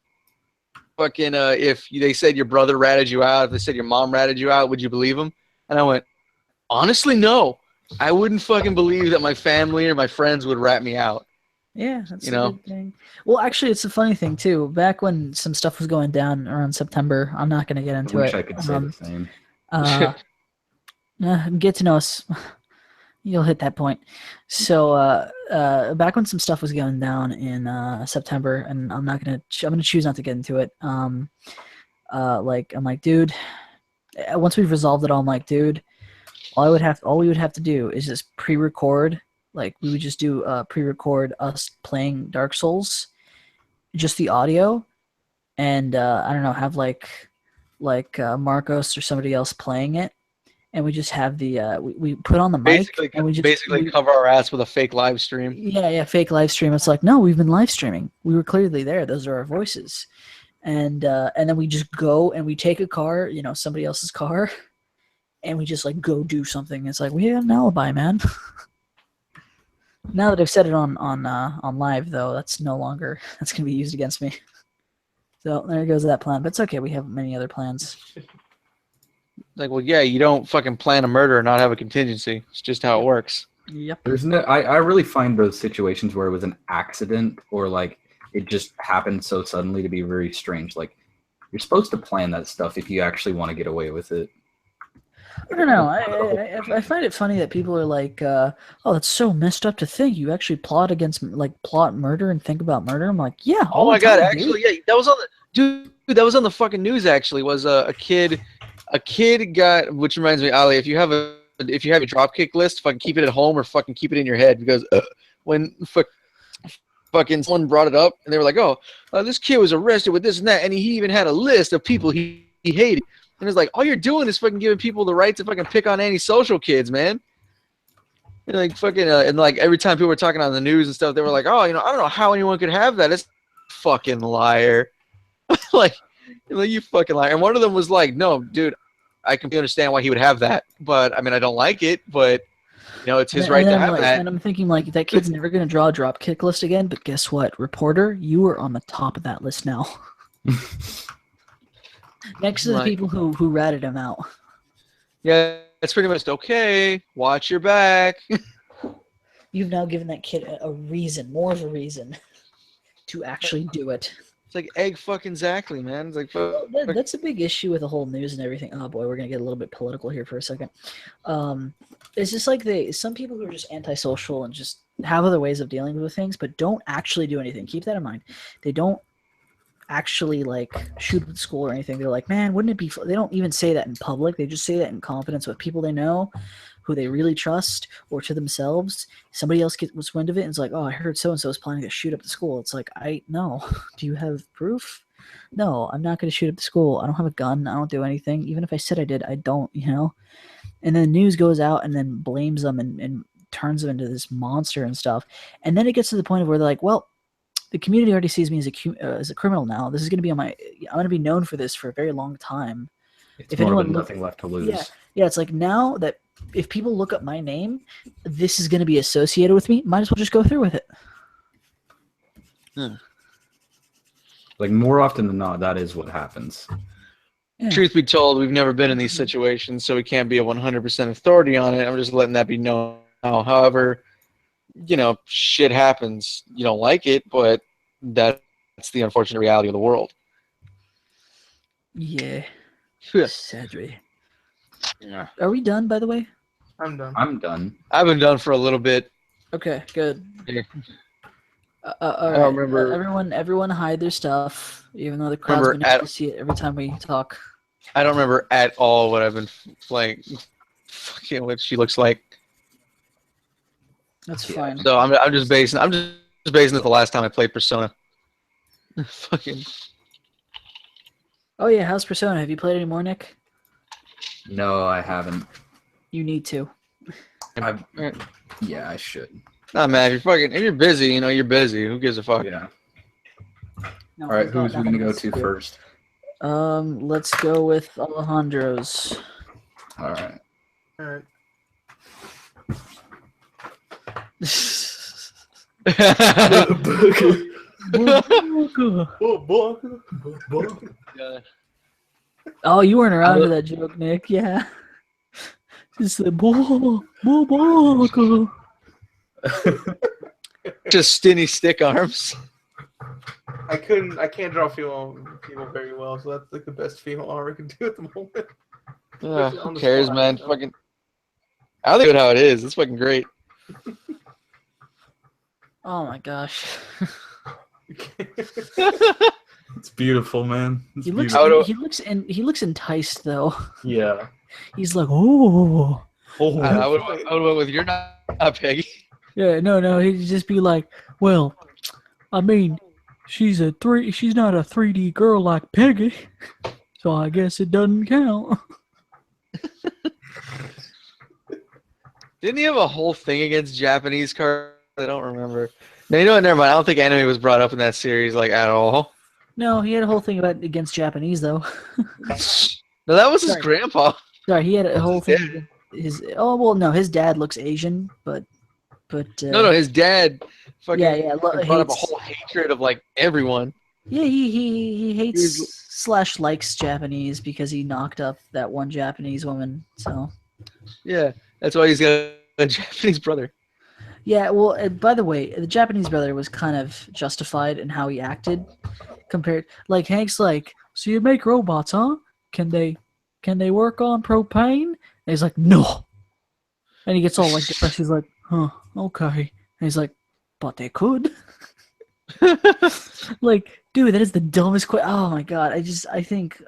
fucking, if they said your brother ratted you out, if they said your mom ratted you out, would you believe them? And I went, honestly, no. I wouldn't fucking believe that my family or my friends would rat me out. Yeah, that's a good thing. Well, actually, it's a funny thing, too. Back when some stuff was going down around September, I'm not going to get into it. I wish I could say the same. Get to know us. You'll hit that point. So back when some stuff was going down in September, and I'm going to choose not to get into it. I'm like, dude, once we've resolved it all, I'm like, dude, all we would have to do is just pre-record. Like, we would just do pre-record us playing Dark Souls, just the audio, and I don't know, have like Marcos or somebody else playing it, and we just have the we put on the mic, and we just cover our ass with a fake live stream. Yeah, fake live stream. It's like, no, we've been live streaming. We were clearly there. Those are our voices, and then we just go and we take a car, somebody else's car, and we just like go do something. It's like, we had an alibi, man. Now that I've said it on live, though, that's going to be used against me. So there goes that plan. But it's okay. We have many other plans. Like, well, yeah, you don't fucking plan a murder and not have a contingency. It's just how it works. Yep. I really find those situations where it was an accident or like it just happened so suddenly to be very strange. Like, You're supposed to plan that stuff if you actually want to get away with it. I don't know. I find it funny that people are like, "Oh, that's so messed up to think you actually plot murder and think about murder." I'm like, "Yeah, all Oh my the god! time, Actually, dude." yeah, that was on the dude. That was on the fucking news. Actually, was a kid got. Which reminds me, Ali, if you have a dropkick list, fucking keep it at home or fucking keep it in your head because when fucking someone brought it up and they were like, "Oh, this kid was arrested with this and that," and he even had a list of people he hated. And it's like, all you're doing is fucking giving people the right to fucking pick on antisocial kids, man. And like fucking, and like every time people were talking on the news and stuff, they were like, "Oh, I don't know how anyone could have that. It's fucking liar." like you fucking liar. And one of them was like, "No, dude, I completely understand why he would have that, but I mean, I don't like it, but it's his right to have that." And I'm thinking like that kid's never gonna draw a drop kick list again. But guess what, reporter, you are on the top of that list now. Next to the people who ratted him out. Yeah, it's pretty much okay. Watch your back. You've now given that kid a reason, more of a reason, to actually do it. It's like egg fucking exactly, man. It's like that's a big issue with the whole news and everything. Oh boy, we're gonna get a little bit political here for a second. It's just like some people who are just antisocial and just have other ways of dealing with things, but don't actually do anything. Keep that in mind. They don't actually like shoot up the school or anything. They're like, man, wouldn't it be they don't even say that in public. They just say that in confidence with people they know, who they really trust, or to themselves. Somebody else gets wind of it and it's like, oh, I heard so and so is planning to shoot up the school. It's like, no. Do you have proof? No, I'm not going to shoot up the school. I don't have a gun. I don't do anything. Even if I said I did, I don't. And then the news goes out and then blames them and turns them into this monster and stuff. And then it gets to the point of where they're like, well, the community already sees me as a criminal now. This is going to be I'm going to be known for this for a very long time. If anyone nothing left to lose. Yeah. It's like now that if people look up my name, this is going to be associated with me. Might as well just go through with it. Like more often than not, that is what happens. Yeah. Truth be told, we've never been in these situations, so we can't be a 100% authority on it. I'm just letting that be known now. However, shit happens. You don't like it, but that's the unfortunate reality of the world. Yeah. Yeah. Sadly. Yeah. Are we done, by the way? I'm done. I've been done for a little bit. Okay, good. Yeah. All right. Remember. Everyone hide their stuff, even though the crowd's been able to see it every time we talk. I don't remember at all what I've been like. Fucking what she looks like. That's fine. So I'm just basing it the last time I played Persona. Fucking. Oh yeah, how's Persona? Have you played any more, Nick? No, I haven't. You need to. Yeah, I should. Nah, man, if you're busy, you're busy. Who gives a fuck? Yeah. No, all right, who's we gonna go to first? Let's go with Alejandro's. All right. Oh, you weren't around for that joke, Nick. Yeah. Just the just skinny stick arms. I can't draw female people very well, so that's like the best female armor I can do at the moment. Who cares, man? Fucking. I think how it is. It's fucking great. Oh my gosh. It's beautiful, man. He looks enticed though. Yeah. He's like, oh. I would went with you're not Peggy. Yeah, no. He'd just be like, well, I mean, she's not a 3D girl like Peggy, so I guess it doesn't count. Didn't he have a whole thing against Japanese cars? I don't remember. No, never mind. I don't think anime was brought up in that series like at all. No, he had a whole thing against Japanese though. No, that was his grandpa. Sorry, he had a whole thing. His dad looks Asian, but no, his dad fucking brought up a hates, whole hatred of like everyone. Yeah, he hates / likes Japanese because he knocked up that one Japanese woman. So yeah, that's why he's got a Japanese brother. Yeah, well, by the way, the Japanese brother was kind of justified in how he acted compared. Like Hank's like, so you make robots, huh? Can they work on propane? And he's like, no. And he gets all like depressed. He's like, huh, okay. And he's like, but they could. Like, dude, that is the dumbest question. Oh my god, I think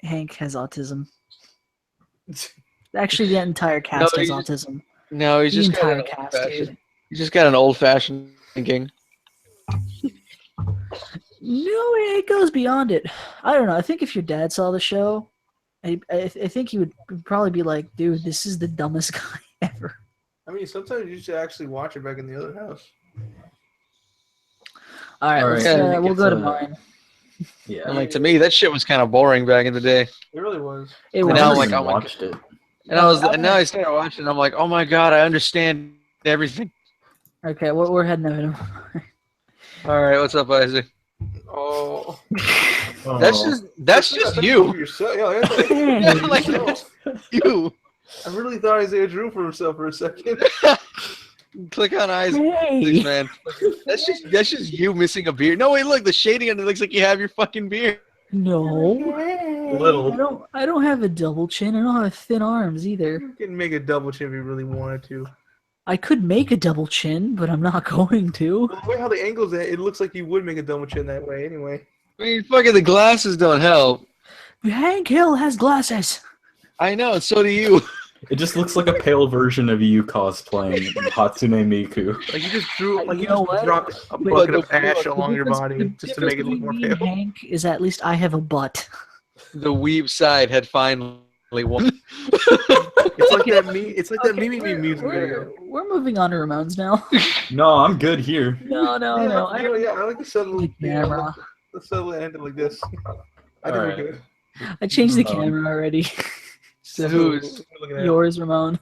Hank has autism. Actually, the entire cast has autism. No, he's The just got entire an cast, old-fashioned. dude. He's just got an old-fashioned thinking. No, it goes beyond it. I don't know. I think if your dad saw the show, I think he would probably be like, dude, this is the dumbest guy ever. I mean, sometimes you should actually watch it back in the other house. All right, All let's, right, we'll it's, go to mine. Yeah. And like to me, that shit was kind of boring back in the day. It really was. It And was. now I'm I like, like, oh my watched it. And now I started watching. And I'm like, oh my god, I understand everything. Okay, we're heading over to All right, what's up, Isaac? Oh, That's just you. Yourself. Yeah, that's Like, yourself. You I really thought Isaiah drew for himself for a second. click on Isaac, Hey. man. That's just you missing a beard. No, wait, look, the shading on it looks like you have your fucking beard. No. Little. I don't have a double chin. I don't have thin arms either. You can make a double chin if you really wanted to. I could make a double chin, but I'm not going to. Well, the way how the angle's at, it looks like you would make a double chin that way anyway. I mean, fucking the glasses don't help. Hank Hill has glasses. I know, so do you. It just looks like a pale version of you cosplaying Hatsune Miku. Like you just drew, like you know just what? dropped a Wait, bucket of the- ash the along your body just to make it look more between me and pale. Hank is at least I have a butt. The weeb side had finally won. It's like that meme. It's like that Okay, meme music video. we're moving on to Ramones now. No, I'm good here. No. I don't I like the subtle, like the camera. the subtle end like this. I think Alright. we're good. I changed the camera already. So who's Looking at Yours, Ramon.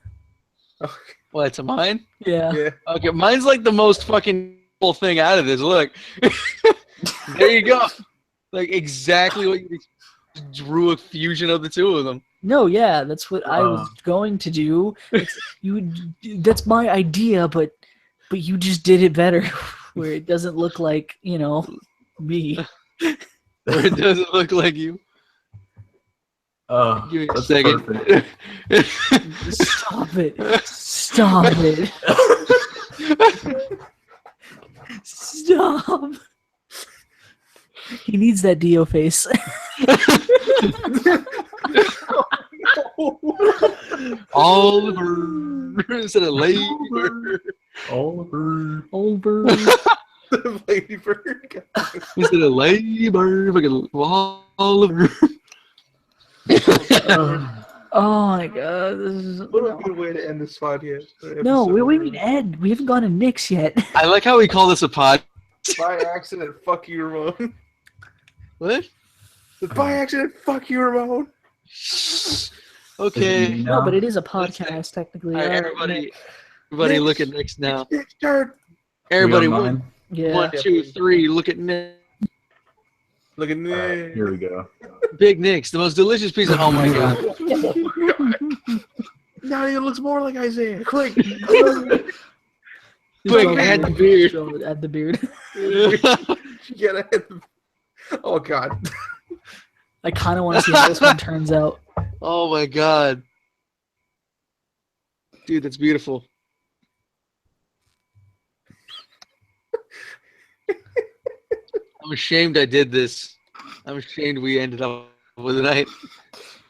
what? To mine? Yeah. Yeah. Okay, mine's like the most fucking cool thing out of this. Look, there you go. Like exactly what you drew a fusion of the two of them. No, yeah, that's what I was going to do. That's my idea, but you just did it better, where it doesn't look like me. Where it doesn't look like you. Give me a That's second. perfect. Stop it! Stop it! Stop! He needs that Dio face. Oliver instead of labor. Oliver. Over. Ladybird. Instead of labor. Fucking Oliver. Oh my god! This is, What a good way to end this podcast. no, we mean Ed. We haven't gone to Nick's yet. I like how we call this a pod. By accident, fuck you, Ramon. What? By accident, fuck you, Ramon. Okay. No, but it is a podcast technically. All right, everybody look at Nick's now. It's turn. Everybody, We on one, mine? Yeah. 1, 2, 3. Look at Nick. Look at me. Alright, here we go. Big Nick's, the most delicious piece of. Oh my god. Now he looks more like Isaiah. Quick. Quick, add the beard. Add the beard. Get ahead. Oh god. I kind of want to see how this one turns out. Oh my god. Dude, that's beautiful. I'm ashamed I did this. I'm ashamed we ended up with a night.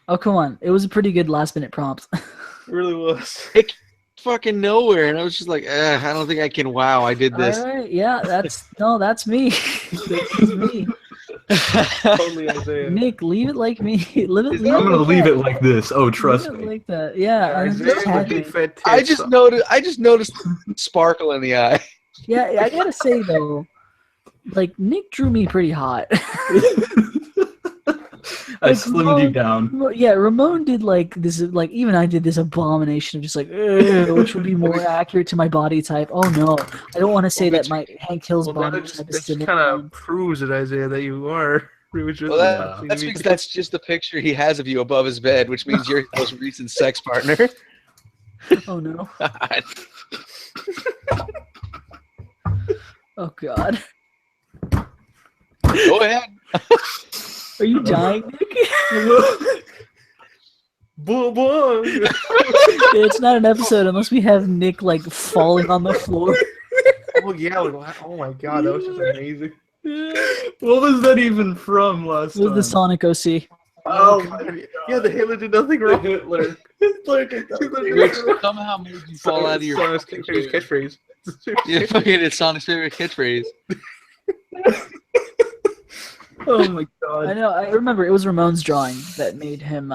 Oh come on! It was a pretty good last-minute prompt. It really was. Fucking nowhere. And I was just like, I don't think I can. Wow, I did this. All right, yeah, that's me. That's me. Totally Isaiah. Nick, leave it like me. Leave it I'm gonna like leave that. it like this. Oh, trust Leave it me. like that. Yeah, I'm Isaiah just with happy. big fat tits. I just noticed sparkle in the eye. Yeah, I gotta say though, like Nick drew me pretty hot. I Like, slimmed you down. Yeah, Ramon did like this. Like even I did this abomination of just like, "Ugh," which would be more accurate to my body type. Oh no, I don't want to say that my Hank Hill's Well, body that type just is kind of proves it, Isaiah, that you are. Well, that's because that's just the picture he has of you above his bed, which means you're his most recent sex partner. Oh no. Oh god. Go ahead. Are you dying, Nick? It's not an episode unless we have Nick like falling on the floor. Oh yeah, like, oh my god, that was just amazing. What was that even from last It was time? the Sonic OC. Oh God. my Yeah, the Hitler did nothing wrong. Hitler. Hitler did Rich somehow made you fall out of your Sonic's fucking favorite chair. catchphrase. Yeah, fucking it's Sonic's favorite catchphrase. Oh my I god. know. I remember it was Ramon's drawing that made him.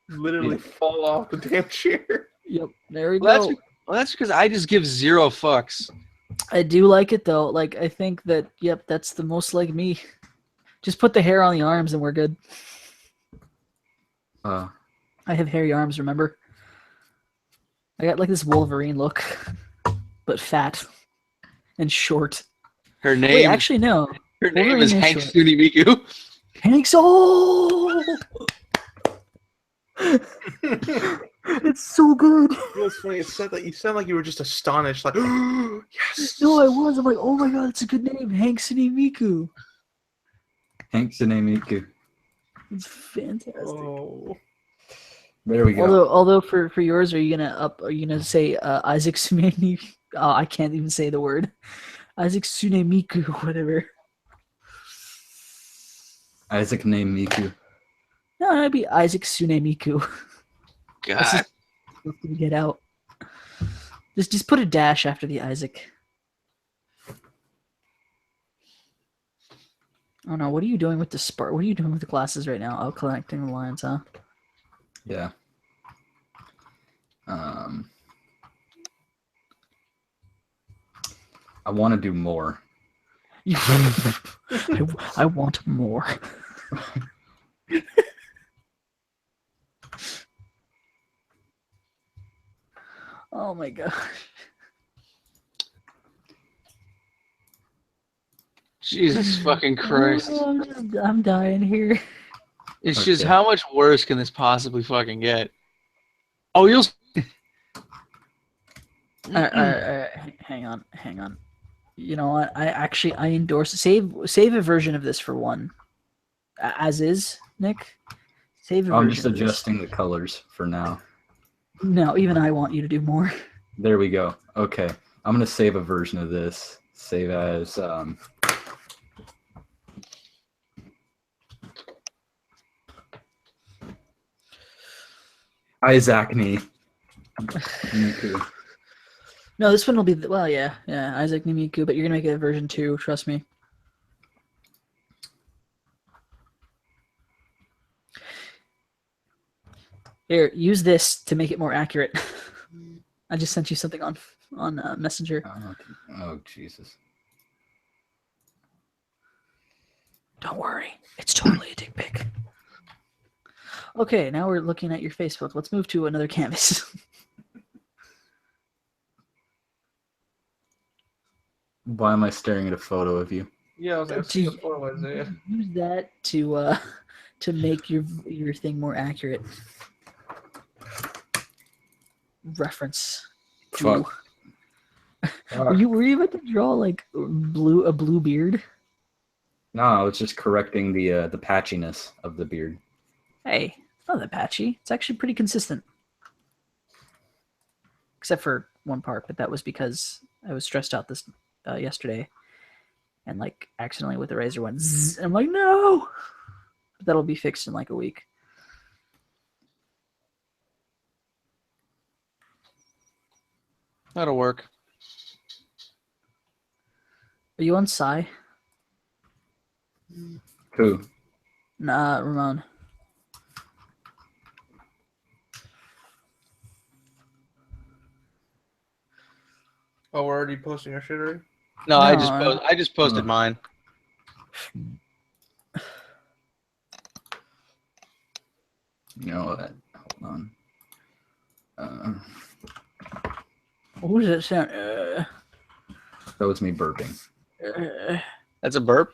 Literally fall off the damn chair. Yep. There we Well, go. that's because I just give zero fucks. I do like it though. Like I think that. Yep, that's the most like me. Just put the hair on the arms and we're good. I have hairy arms. Remember? I got like this Wolverine look, but fat and short. Her name, Wait, actually no. her name Wolverine is is Hank short. Sunimiku. Hank's oh! It's so good. You know what's funny? It said that you sound like you were just astonished, like, yes. No, I was. I'm like, oh my god, it's a good name, Hank Sunimiku. Hank Tsunemiku. It's fantastic. Oh. There we go. Although for yours, are you gonna say Isaac Tsunemi? Oh, I can't even say the word. Isaac Tsunemiku, whatever. Isaac named Miku. No, it'd be Isaac Tsunemiku. God. Get out. Just put a dash after the Isaac. Oh no, what are you doing with the spark? What are you doing with the glasses right now? Oh, connecting the lines, huh? Yeah. I want to do more. I want more. Oh my gosh. Jesus fucking Christ. Oh, I'm dying here. It's Okay. just how much worse can this possibly fucking get? Oh, you'll. Hang on. You know what? I endorse save a version of this for one. As is, Nick. Save a I'm version just of this. adjusting the colors for now. No, even I want you to do more. There we go. Okay. I'm going to save a version of this. Save as Isaac-me. Miku. No, this one will be yeah, Isaac Nimiku, but you're gonna make it a version 2, trust me. Here, use this to make it more accurate. I just sent you something on Messenger. Oh, Jesus. Don't worry, it's totally a dick pic. Okay, now we're looking at your Facebook. Let's move to another canvas. Why am I staring at a photo of you? Yeah, I was like, To- what photo was it? Use that to make your thing more accurate. Reference. to- Fuck. Were you about to draw like a blue beard? No, I was just correcting the patchiness of the beard. Hey, it's not that patchy. It's actually pretty consistent. Except for one part, but that was because I was stressed out this yesterday, and like accidentally with the razor went zzz, and I'm like, no. But that'll be fixed in like a week. That'll work. Are you on Psy? Who? Nah, Ramon. Oh, we're already posting our shit already? No, No, I just posted mine. You know what? Hold on. What does that sound? That was me burping. That's a burp.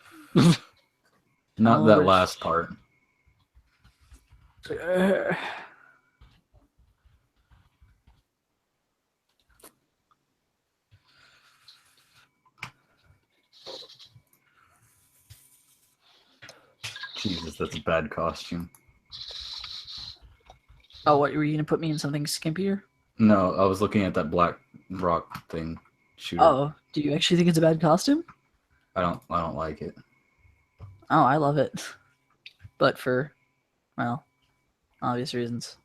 Not Oh, that but- last part. Jesus, that's a bad costume. Oh, what, were you gonna put me in something skimpier? No, I was looking at that black rock thing. Shooter. Oh, do you actually think it's a bad costume? I don't like it. Oh, I love it. But for, well, obvious reasons.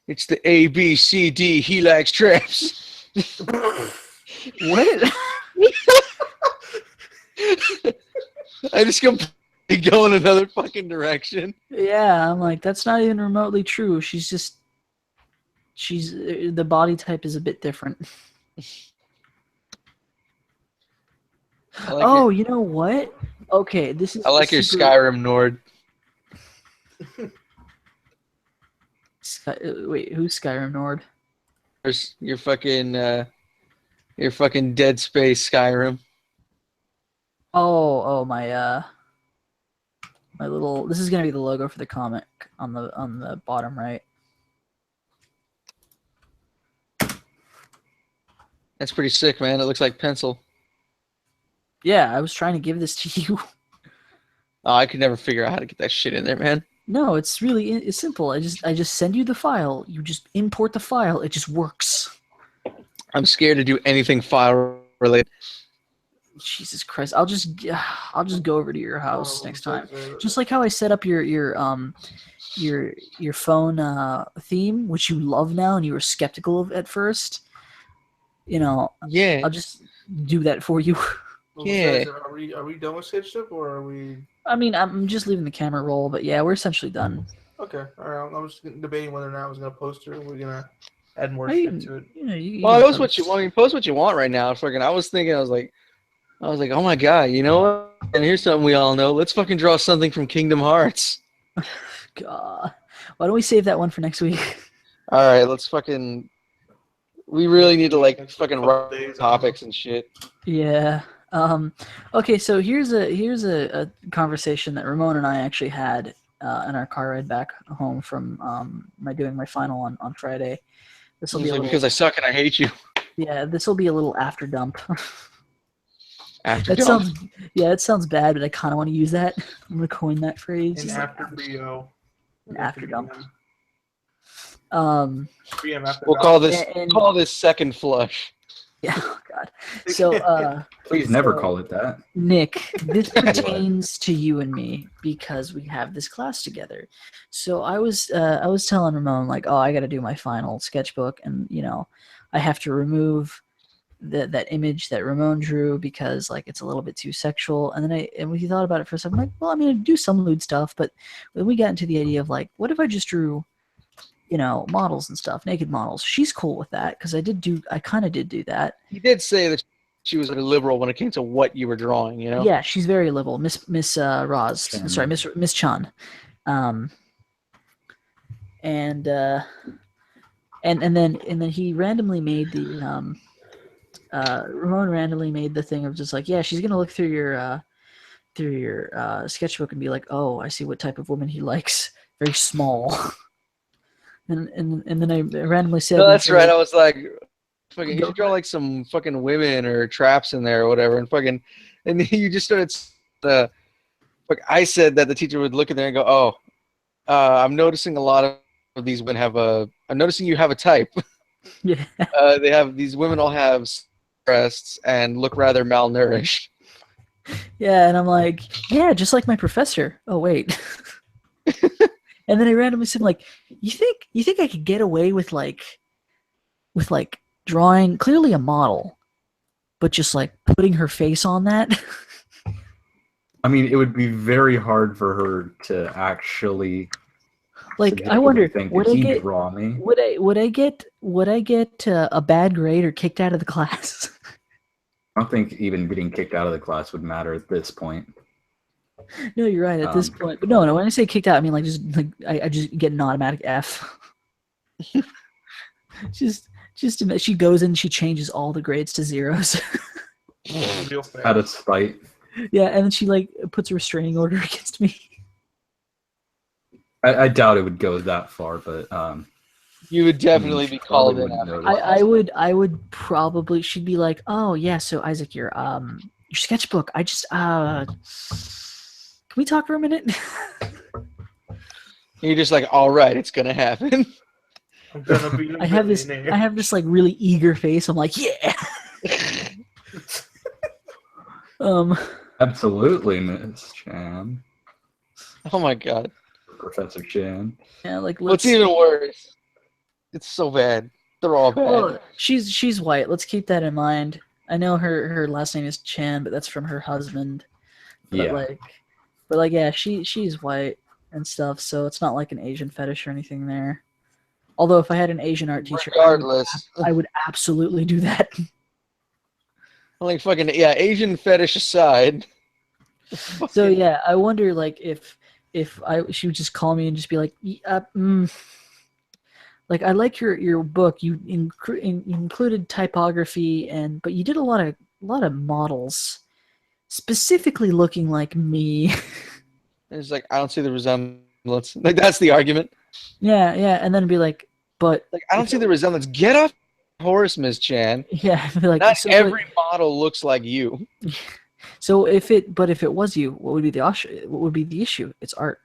It's the A, B, C, D. He likes traps. What? I just completely go in another fucking direction. Yeah, I'm like, that's not even remotely true. The body type is a bit different. I like Oh, it. you know what? Okay, this is. I like your super- Skyrim Nord. Wait, who's Skyrim Nord? There's your fucking Dead Space Skyrim. Oh, my my little. This is gonna be the logo for the comic on the bottom right. That's pretty sick, man. It looks like pencil. Yeah, I was trying to give this to you. Oh, I could never figure out how to get that shit in there, man. No, it's simple. I just send you the file. You just import the file. It just works. I'm scared to do anything file related. Jesus Christ! I'll just go over to your house next time. Just like how I set up your phone theme, which you love now and you were skeptical of at first. You know, Yeah. I'll just do that for you. Yeah. Are we done with Sage Ship or are we? I mean, I'm just leaving the camera roll, but yeah, we're essentially done. Okay, all right. I was debating whether or not I was gonna post it or we're gonna add more I shit mean, to it. you know, you Well, can post post. what you want. I mean, post what you want right now. Fucking, I was like, oh my god, you know what? And here's something we all know. Let's fucking draw something from Kingdom Hearts. God, why don't we save that one for next week? All right, let's fucking. We really need to like Next fucking couple write days, topics and shit. Yeah. Okay, so here's a conversation that Ramon and I actually had in our car ride back home from doing my final on Friday. This will be a little, Because I suck and I hate you. yeah. This will be a little after dump. After That dump. it sounds bad, but I kind of want to use that. I'm gonna coin that phrase. And Just like, after Brio. after dump. 3 a.m. after We'll that. call this second flush. Yeah, oh God. So, Please never So- call it that. Nick, this pertains to you and me because we have this class together. So I was telling Ramon like, oh, I got to do my final sketchbook, and you know, I have to remove that image that Ramon drew because like it's a little bit too sexual. And then we thought about it for a second. I'm like, well, I mean, I do some lewd stuff, but when we got into the idea of like, what if I just drew, you know, models and stuff, naked models? She's cool with that because I kind of did do that. He did say that she was very liberal when it came to what you were drawing. You know. Yeah, she's very liberal, Miss Roz. Chan. Sorry, Miss Chan. And then he randomly made the Ramon randomly made the thing of just like, yeah, she's gonna look through your sketchbook and be like, oh, I see what type of woman he likes, very small. and then I randomly said, No, that's right. I was like, fucking, you should draw like some fucking women or traps in there or whatever, and then you just started. I said that the teacher would look at there and go, oh, I'm noticing a lot of these women I'm noticing you have a type. yeah. These women all have breasts and look rather malnourished. Yeah, and I'm like, yeah, just like my professor. Oh wait. And then I randomly said, like, you think I could get away with drawing clearly a model, but just like putting her face on that? I mean, it would be very hard for her to actually. Like, I wonder, think, would did I he get draw me? would I get a bad grade or kicked out of the class? I don't think even getting kicked out of the class would matter at this point. No, you're right at this point. But no, when I say kicked out, I mean like just like I just get an automatic F. just she goes in, she changes all the grades to zeros. Real fast. Out of spite. Yeah, and then she like puts a restraining order against me. I doubt it would go that far, but You would definitely be Probably called in. wouldn't notice. I would probably. She'd be like, "Oh yeah, so Isaac, your sketchbook. I just can we talk for a minute?" You're just like, all right, it's gonna happen. I'm gonna be a I have millionaire. this like really eager face. I'm like, yeah. Absolutely, Miss Chan. Oh my god. Professor Chan. Yeah, like What's let's. even worse? It's so bad. They're all bad. Well, she's white. Let's keep that in mind. I know her last name is Chan, but that's from her husband. But Yeah. like yeah, she's white and stuff, so it's not like an Asian fetish or anything there. Although if I had an Asian art teacher, Regardless, I would absolutely do that. like fucking yeah, Asian fetish aside. So yeah, I wonder like if she would just call me and just be like, like I like your book. You included typography but you did a lot of models, specifically looking like me. It's like I don't see the resemblance. Like that's the argument. yeah, and then be like, but Like I don't see the resemblance. Get off horse, Ms. Chan. yeah, be like Not so, every model looks like you. so if it was you, what would be the issue? It's art.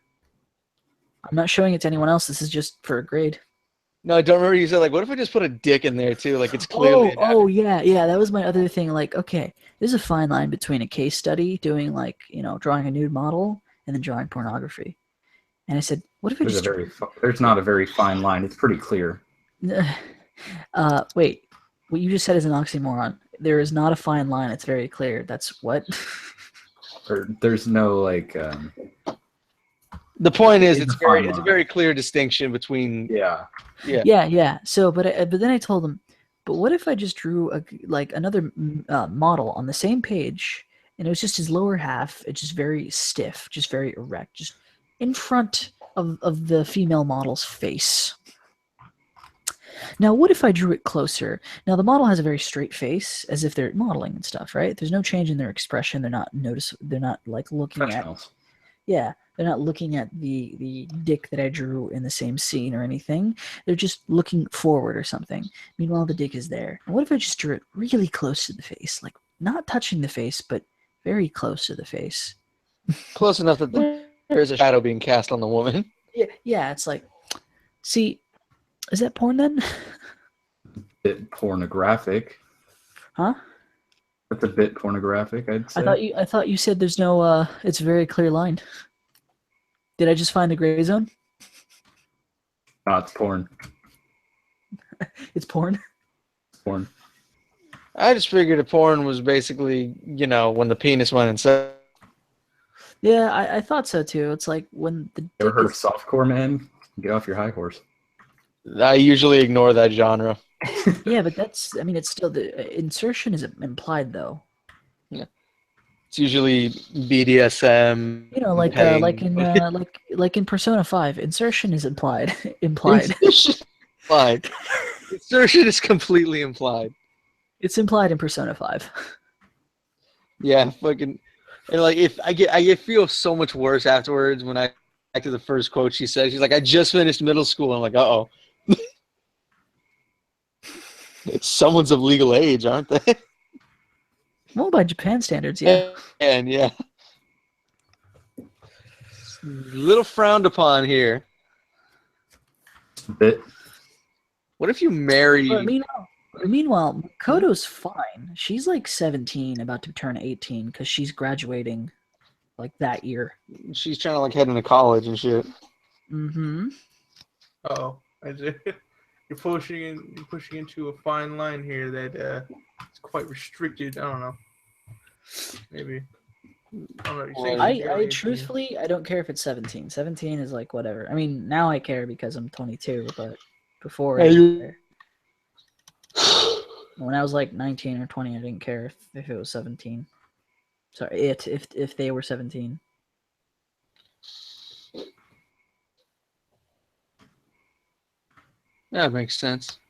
I'm not showing it to anyone else. This is just for a grade. No, I don't remember you said like, what if I just put a dick in there too? Like it's clearly. Oh yeah, that was my other thing. Like, okay, there's a fine line between a case study, doing like drawing a nude model, and then drawing pornography. And I said, what if I just There's not a very fine line. It's pretty clear. wait, what you just said is an oxymoron. There is not a fine line. It's very clear. That's what. There's no like. The point is, It's it's a fine a line. very clear distinction between. Yeah. Yeah. So, but then I told him, but what if I just drew another model on the same page, and it was just his lower half. It's just very stiff, just very erect, just in front of the female model's face. Now, what if I drew it closer? Now, the model has a very straight face, as if they're modeling and stuff, right? There's no change in their expression. They're not They're not like looking at. Professionals. Yeah, they're not looking at the dick that I drew in the same scene or anything. They're just looking forward or something. Meanwhile, the dick is there. And what if I just drew it really close to the face, like not touching the face, but very close to the face? Close enough that there is a shadow being cast on the woman. Yeah. It's like, see, is that porn then? Bit pornographic. Huh? That's a bit pornographic, I'd say. I thought you said there's no it's a very clear line. Did I just find the gray zone? No, it's porn. It's porn. It's porn. I just figured a porn was basically, when the penis went inside. Yeah, I thought so too. It's like when the You ever dick heard of is... softcore, man? Get off your high horse. I usually ignore that genre. Yeah, but it's still the insertion is implied though. It's usually BDSM. Like in Persona 5, insertion is implied. Implied. Insertion is completely implied. It's implied in Persona 5. Yeah, fucking, and like if I feel so much worse afterwards when I back to the first quote she said. She's like, "I just finished middle school." I'm like, "Uh-oh." Someone's of legal age, aren't they? Well, by Japan standards, yeah. And yeah, little frowned upon here. Bit. What if you marry? But meanwhile, Makoto's fine. She's like 17, about to turn 18, because she's graduating like that year. She's trying to like head into college and shit. Mm-hmm. Oh, you're pushing into a fine line here that it's quite restricted. I don't know. Maybe. I don't know. You're saying she's barely 18. Truthfully, I don't care if it's 17. 17 is like whatever. I mean, now I care because I'm 22, but before I didn't care. When I was like 19 or 20, I didn't care if it was 17. Sorry, if they were 17. That makes sense.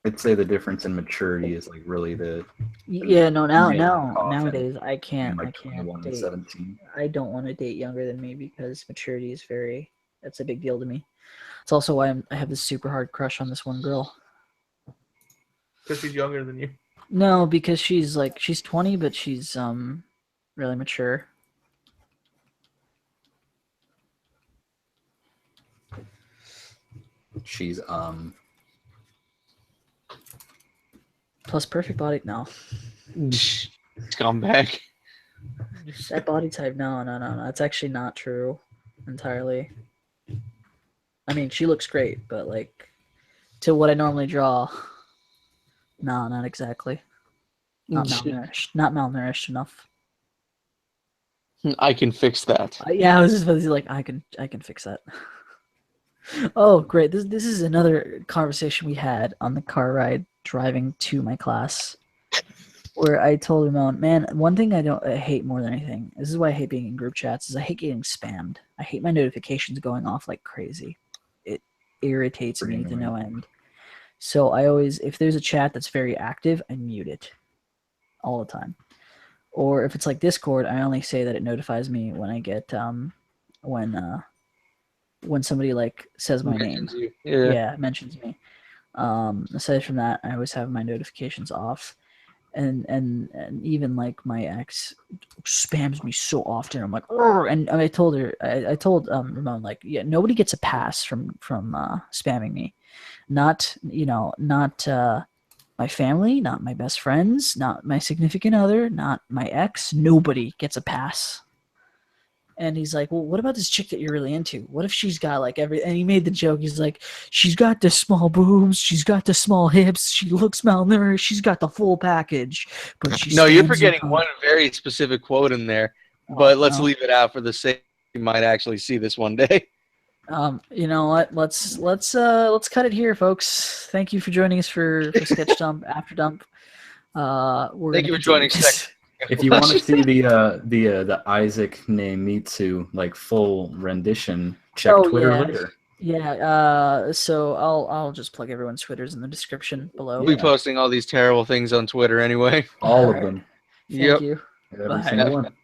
I'd say the difference in maturity is like really the Yeah, no, nail in the coffin nowadays I between can't like 21 and date. 17. I don't want to date younger than me because maturity is that's a big deal to me. It's also why I have this super hard crush on this one girl. Because she's younger than you. No, because she's 20, but she's really mature. She's Plus perfect body. No, Scumbag. that body type. No. That's actually not true entirely. I mean, she looks great, but like to what I normally draw, no, not exactly. Not malnourished. Not malnourished enough. I can fix that. Yeah, I was just about to say, like, I can fix that. Oh, great! This is another conversation we had on the car ride driving to my class, where I told Ramon, man, one thing I hate more than anything. This is why I hate being in group chats. Is I hate getting spammed. I hate my notifications going off like crazy. It irritates Pretty me to annoying. no end. So I always, if there's a chat that's very active, I mute it all the time. Or if it's like Discord, I only say that it notifies me when I get when somebody like says my name. Mentions you. Yeah. Mentions me. Aside from that, I always have my notifications off. And even like my ex spams me so often. I'm like, "Urgh," and I told her, I told Ramon, like, yeah, nobody gets a pass from spamming me. Not my family, not my best friends, not my significant other, not my ex. Nobody gets a pass. And he's like, well, what about this chick that you're really into? What if she's got like every? And he made the joke. He's like, she's got the small boobs, she's got the small hips, she looks malnourished, she's got the full package. But she No, you're stands forgetting her one very specific quote in there, but let's no. leave it out for the sake you might actually see this one day. You know what? Let's cut it here, folks. Thank you for joining us for Sketch Dump After Dump. We're Thank gonna you for joining continue this. Sketch. If you want to see the Isaac Nemitsu like full rendition, check Twitter later. Yeah. So I'll just plug everyone's Twitters in the description below. We'll be posting all these terrible things on Twitter anyway. All of them. Thank you. Every Bye. single one.